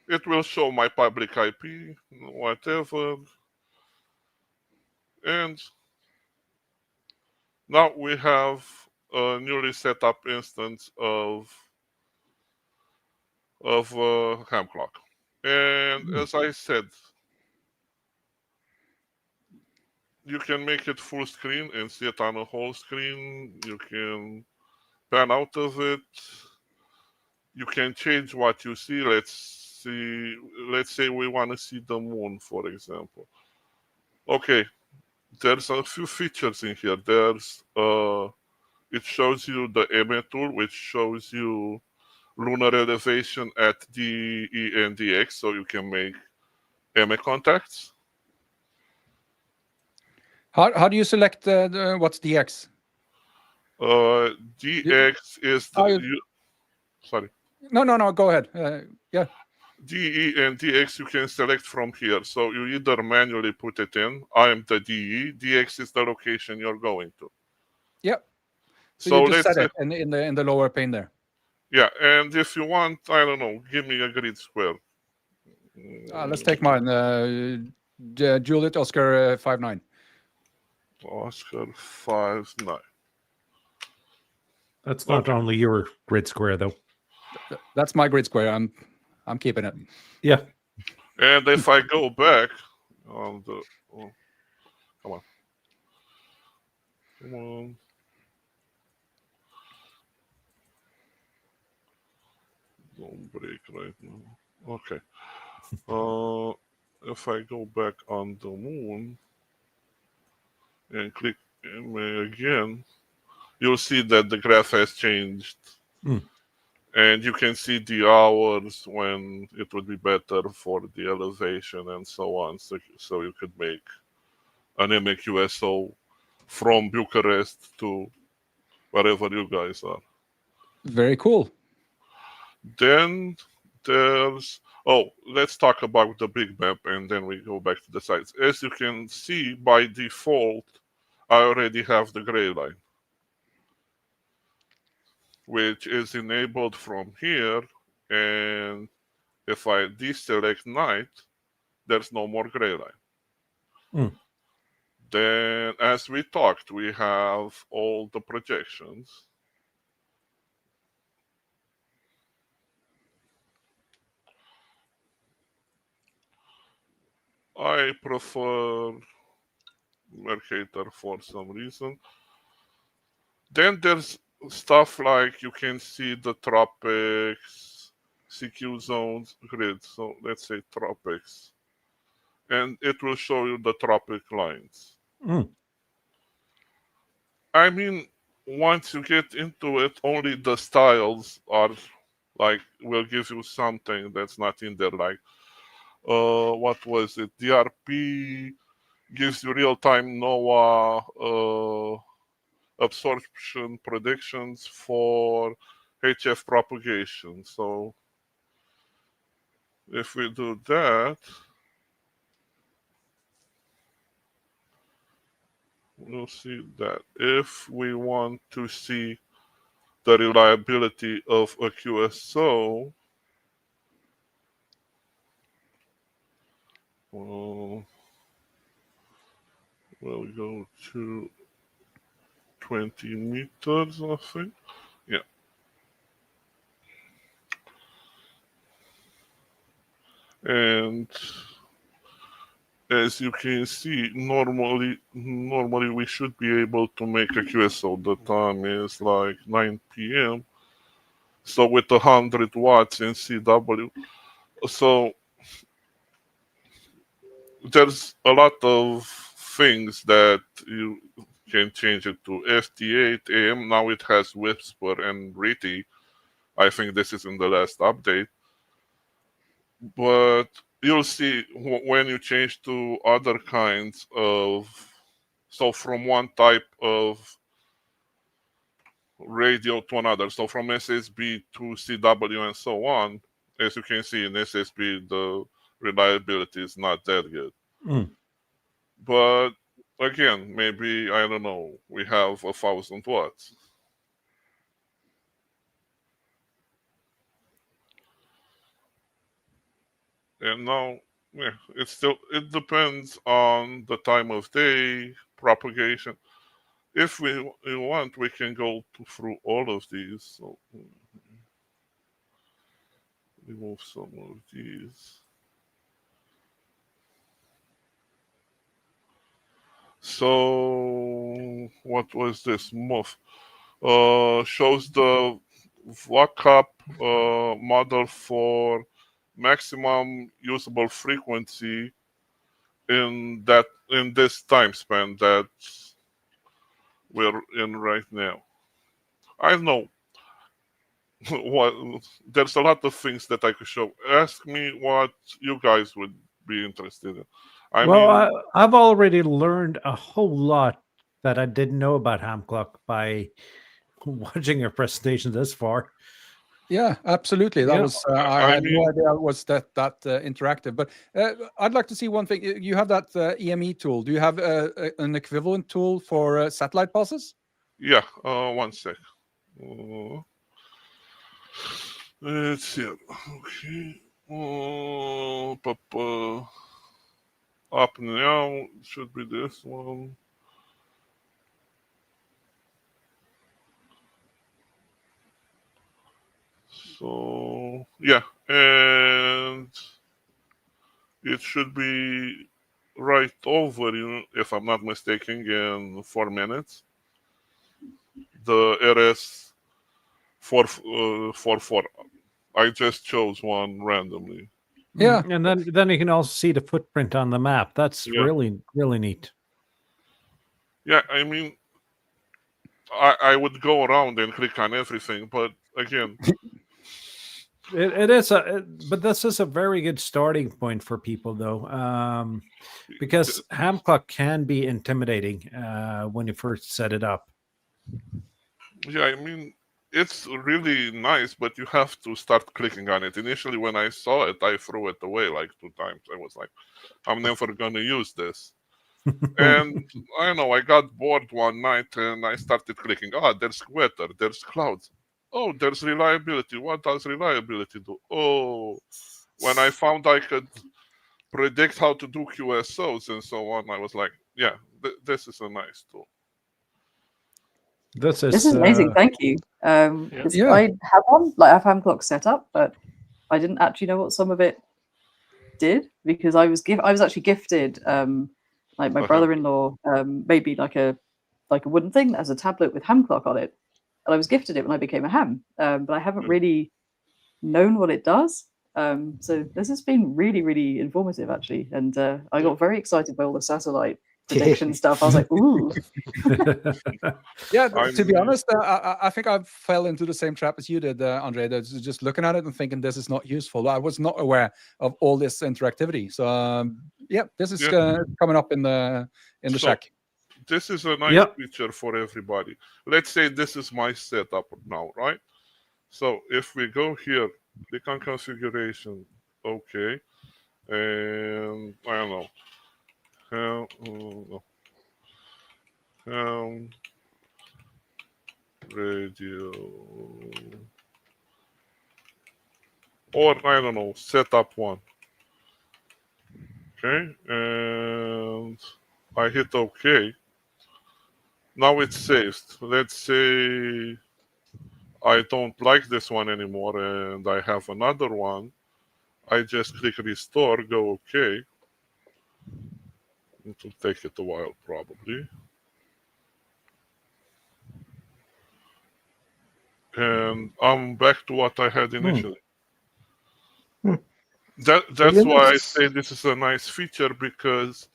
it will show my public IP, whatever. And now we have a newly set up instance of Hamclock. And as I said, you can make it full screen and see it on a whole screen. You can pan out of it. You can change what you see. Let's say we want to see the moon, for example. Okay, there's a few features in here. There's it shows you the EME tool, which shows you lunar elevation at DE and DX, so you can make EME contacts. How do you select what's DX? DX is the sorry. No. Go ahead. Yeah. DE and DX you can select from here. So you either manually put it in. I am the DE. DX is the location you're going to. Yep. So you just set it in the lower pane there. Yeah, and if you want, I don't know, give me a grid square. Let's take mine. Juliet Oscar 59. Oscar 59. That's not only your grid square, though. That's my grid square. I'm keeping it. Yeah. And if I go back on the, come on. Don't break right now. Okay. If I go back on the moon and click EME again, you'll see that the graph has changed. And you can see the hours when it would be better for the elevation and so on. So you could make an EME QSO from Bucharest to wherever you guys are. Very cool. Then there's, let's talk about the big map and then we go back to the sites. As you can see, by default, I already have the gray line, which is enabled from here. And If I deselect night, there's no more gray line. Then, as we talked, we have all the projections. I prefer Mercator for some reason. Then there's stuff like you can see the tropics, CQ zones grid. So let's say tropics. And it will show you the tropic lines. I mean, once you get into it, only the styles are like will give you something that's not in there. Like, what was it? DRP gives you real-time NOAA absorption predictions for HF propagation. So if we do that, we'll see that if we want to see the reliability of a QSO, we'll go to 20 meters, I think. Yeah. And as you can see, normally we should be able to make a QSO. The time is like 9 p.m. So with 100 watts in CW, so there's a lot of things that you can change it to. FT8 AM, now it has Whisper and RTTY. I think this is in the last update. But you'll see when you change to other kinds of, so from one type of radio to another, so from SSB to CW and so on, as you can see in SSB, the reliability is not that good. But again, maybe, I don't know, we have 1,000 watts. And now, yeah, it depends on the time of day, propagation. If we want, we can go through all of these. So remove some of these. So what was this? MOF shows the VLOCUP model for maximum usable frequency in this time span that we're in right now. I don't know what. There's a lot of things that I could show. Ask me what you guys would be interested in. I've already learned a whole lot that I didn't know about Hamclock by watching your presentation this far. Yeah, absolutely. That was I had no idea it was that interactive. But I'd like to see one thing. You have that EME tool. Do you have an equivalent tool for satellite pulses? Yeah. One sec. Let's see. Okay. Up now should be this one. So yeah, and it should be right over you, if I'm not mistaken, in 4 minutes. The RS 444. I just chose one randomly. Yeah, and then you can also see the footprint on the map. That's really neat. Yeah, I mean, I would go around and click on everything, but again. It is but this is a very good starting point for people, though, because Hamclock can be intimidating when you first set it up. Yeah, I mean, it's really nice, but you have to start clicking on it. Initially, when I saw it, I threw it away like 2 times. I was like, I'm never going to use this. And I don't know, I got bored one night and I started clicking. There's weather, there's clouds. Oh, there's reliability. What does reliability do? Oh, when I found I could predict how to do QSOs and so on, I was like, yeah, this is a nice tool. This This is amazing. Thank you. Yeah. I have one, like I have Hamclock set up, but I didn't actually know what some of it did because I was actually gifted like my brother-in-law made me like a wooden thing that has a tablet with Hamclock on it, and I was gifted it when I became a ham, but I haven't really known what it does. So this has been really, really informative actually, and I got very excited by all the satellite prediction stuff. I was like, ooh. Yeah, to be honest, I think I fell into the same trap as you did, Andrei. Just looking at it and thinking this is not useful. I was not aware of all this interactivity. So yeah, this is coming up in the shack. This is a nice feature for everybody. Let's say this is my setup now, right? So if we go here, click on configuration, okay, and I don't know. Radio, or I don't know, setup one. Okay, and I hit OK. Now it's saved. Let's say I don't like this one anymore and I have another one. I just click restore, go OK. It will take it a while probably. And I'm back to what I had initially. That's why I say this is a nice feature, because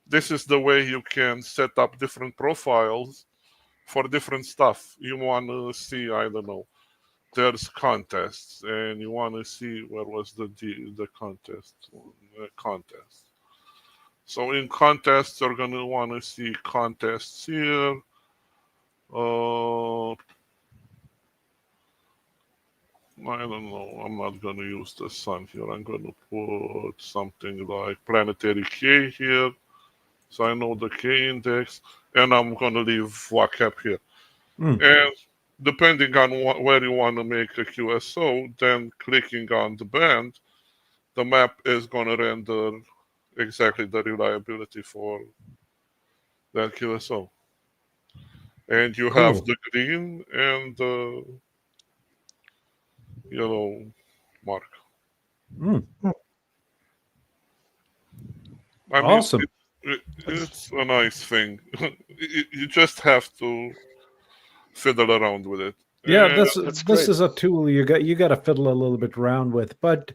this is the way you can set up different profiles for different stuff. You want to see, I don't know, there's contests, and you want to see where was the contest. So in contests, you're going to want to see contests here. I don't know. I'm not going to use the sun here. I'm going to put something like planetary K here, so I know the K index, and I'm going to leave WACAP here. And depending on where you want to make a QSO, then clicking on the band, the map is going to render exactly the reliability for that QSO. And you have the green and the yellow mark. I mean, awesome. It's a nice thing. You just have to fiddle around with it. Yeah, this is a tool you got to fiddle a little bit around with. But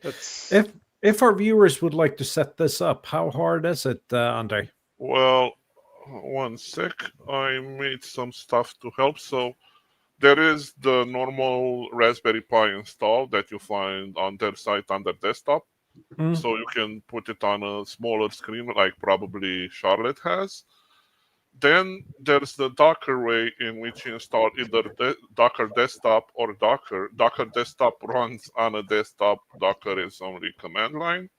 if our viewers would like to set this up, how hard is it, Andrei? Well, one sec. I made some stuff to help. So there is the normal Raspberry Pi install that you find on their site under desktop. So you can put it on a smaller screen like probably Charlotte has. Then there's the Docker way in which you install either Docker Desktop or Docker. Docker Desktop runs on a desktop. Docker is only command line.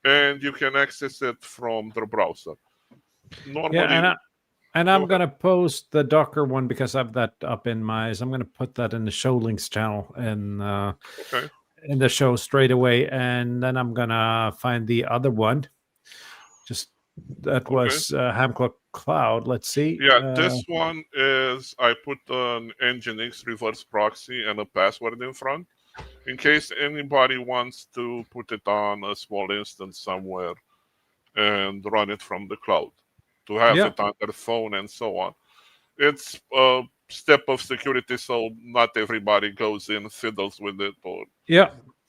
And you can access it from the browser. Normally, and I'm going to post the Docker one because I have that up in my eyes. I'm going to put that in the show links channel in the show straight away. And then I'm going to find the other one. That was Hamclock Cloud. Let's see. Yeah, this one is, I put an Nginx reverse proxy and a password in front in case anybody wants to put it on a small instance somewhere and run it from the cloud, to have it on their phone and so on. It's a step of security, so not everybody goes in, fiddles with it, or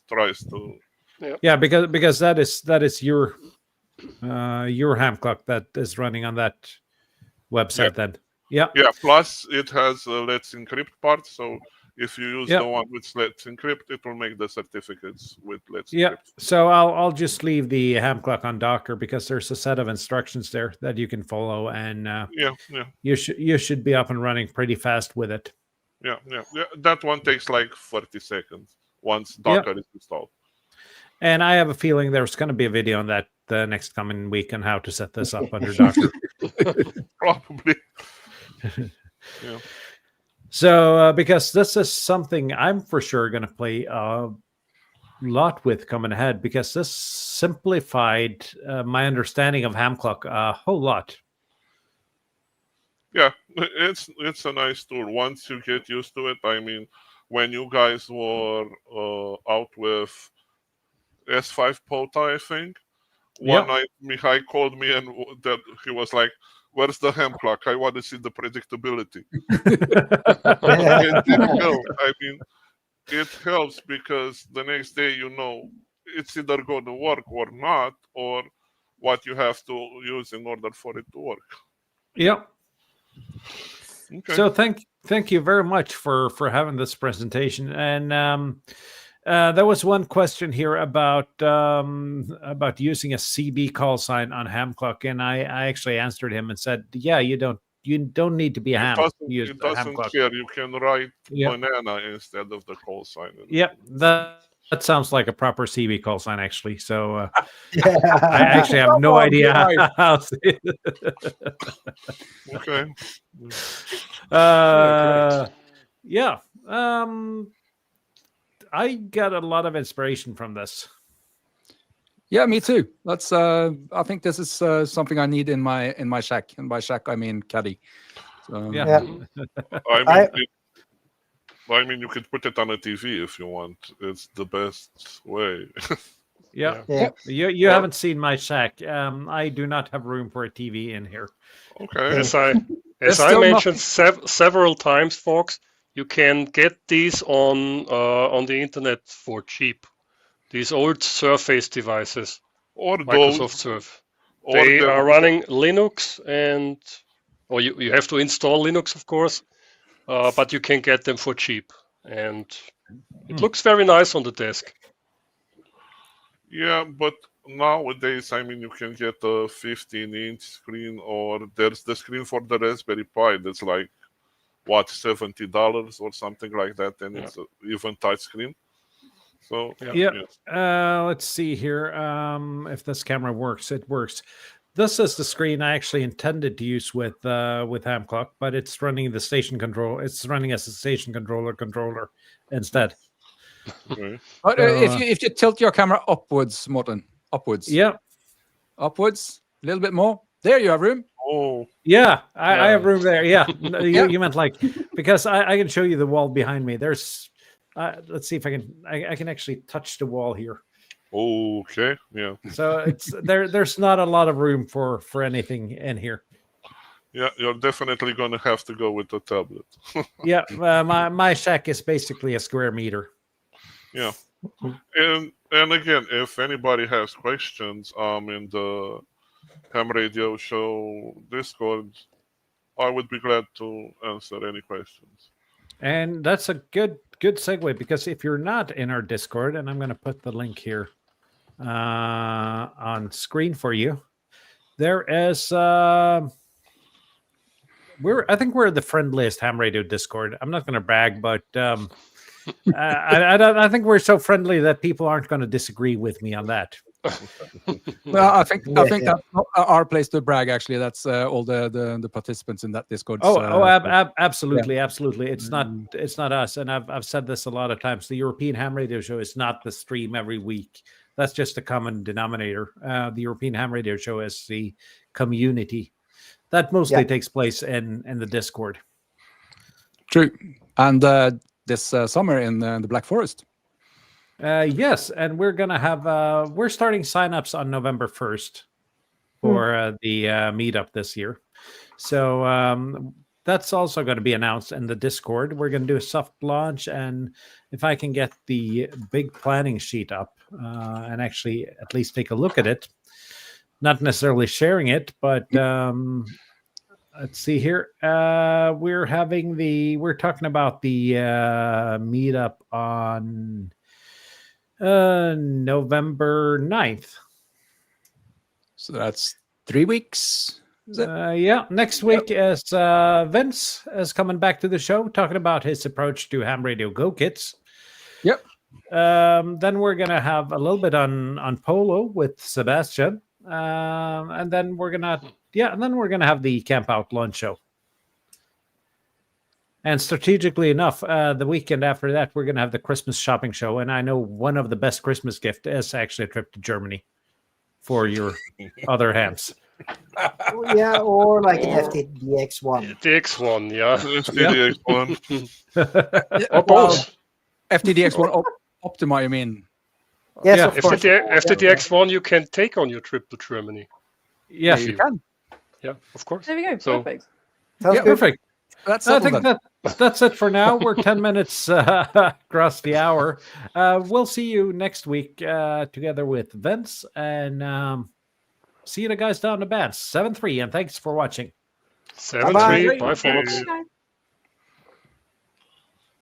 tries to. Yeah, because that is your Hamclock that is running on that website then. Yeah, plus it has a Let's Encrypt part, so if you use the one with Let's Encrypt, it will make the certificates with Let's Encrypt. So I'll just leave the Hamclock on Docker because there's a set of instructions there that you can follow, and you should be up and running pretty fast with it. Yeah. That one takes like 30 seconds once Docker is installed. And I have a feeling there's going to be a video on that the next coming week on how to set this up under Docker. Probably. So because this is something I'm for sure going to play lot with coming ahead, because this simplified my understanding of Hamclock a whole lot. Yeah, it's a nice tool once you get used to it. I mean, when you guys were out with S5 POTA, I think, one night Mihai called me and that he was like, "Where's the Hamclock? I want to see the predictability." It helped. I mean, it helps because the next day you know it's either going to work or not, or what you have to use in order for it to work. Yep. Okay. So thank you very much for having this presentation. And there was one question here about using a CB call sign on Hamclock, and I actually answered him and said, yeah, you don't need to be a ham. Use It the doesn't Hamclock. care. You can write Yep. banana instead of the call sign. Yep, that sounds like a proper CB call sign, actually. So I actually have no idea how. Okay. Yeah. I got a lot of inspiration from this. Yeah, me too. That's I think this is something I need in my shack. And by shack I mean caddy. So, Yeah. I mean, you could put it on a TV if you want. It's the best way. Yeah. Yeah. You haven't seen my shack. I do not have room for a TV in here. Okay. As I still mentioned several times, folks, you can get these on the internet for cheap. These old Surface devices, Or Microsoft those. Surf. Or They the- are running Linux, or you have to install Linux, of course, but you can get them for cheap, and it looks very nice on the desk. Yeah, but nowadays, I mean, you can get a 15-inch screen, or there's the screen for the Raspberry Pi that's like, what, $70 or something like that, and it's even touch screen. So yeah. Let's see here. If this camera works, it works. This is the screen I actually intended to use with Hamclock, but it's running the station control. It's running as a station controller instead. Okay. But if you tilt your camera upwards, Morten, upwards. Yeah. Upwards, a little bit more. There you have room. Oh. Yeah, I have room there. Yeah, you meant like, because I can show you the wall behind me. There's, let's see if I can actually touch the wall here. Okay. Yeah. So it's there's not a lot of room for anything in here. Yeah, you're definitely going to have to go with the tablet. Yeah, my shack is basically a square meter. Yeah. And again, if anybody has questions in the Ham Radio Show Discord, I would be glad to answer any questions. And that's a good segue, because if you're not in our Discord, and I'm going to put the link here on screen for you, there is I think we're the friendliest Ham Radio Discord. I'm not going to brag, but I think we're so friendly that people aren't going to disagree with me on that. Well, I think that's not our place to brag. Actually, that's all the participants in that Discord. Absolutely. It's not us, and I've said this a lot of times. The European Ham Radio Show is not the stream every week. That's just a common denominator. The European Ham Radio Show is the community that mostly takes place in the Discord. True, and this summer in the Black Forest. Yes, and we're gonna have we're starting signups on November 1st for the meetup this year. So that's also going to be announced in the Discord. We're going to do a soft launch, and if I can get the big planning sheet up and actually at least take a look at it, not necessarily sharing it, but let's see here. We're talking about the meetup on November 9th. So that's 3 weeks. Yeah, next week is Vince is coming back to the show, talking about his approach to Ham Radio Go Kits. Yep. Then we're gonna have a little bit on Polo with Sebastian, and then we're gonna have the Camp Out lunch show. And strategically enough, the weekend after that, we're going to have the Christmas shopping show. And I know one of the best Christmas gift is actually a trip to Germany for your other hams. Yeah, or like an FTDX one. The X1, yeah. FTDX one. Or both. FTDX1 Optima, you mean? Yes, Yeah, of course. FTTX1 you can take on your trip to Germany. Yeah, You can. Yeah, of course. There we go. So- Perfect. Sounds Yeah, good. perfect. That's I settled think then. that's it for now. We're 10 minutes across the hour. We'll see you next week together with Vince, and see you guys down the band. 7-3, and thanks for watching. 7-3. Bye, Bye-bye. folks. Bye.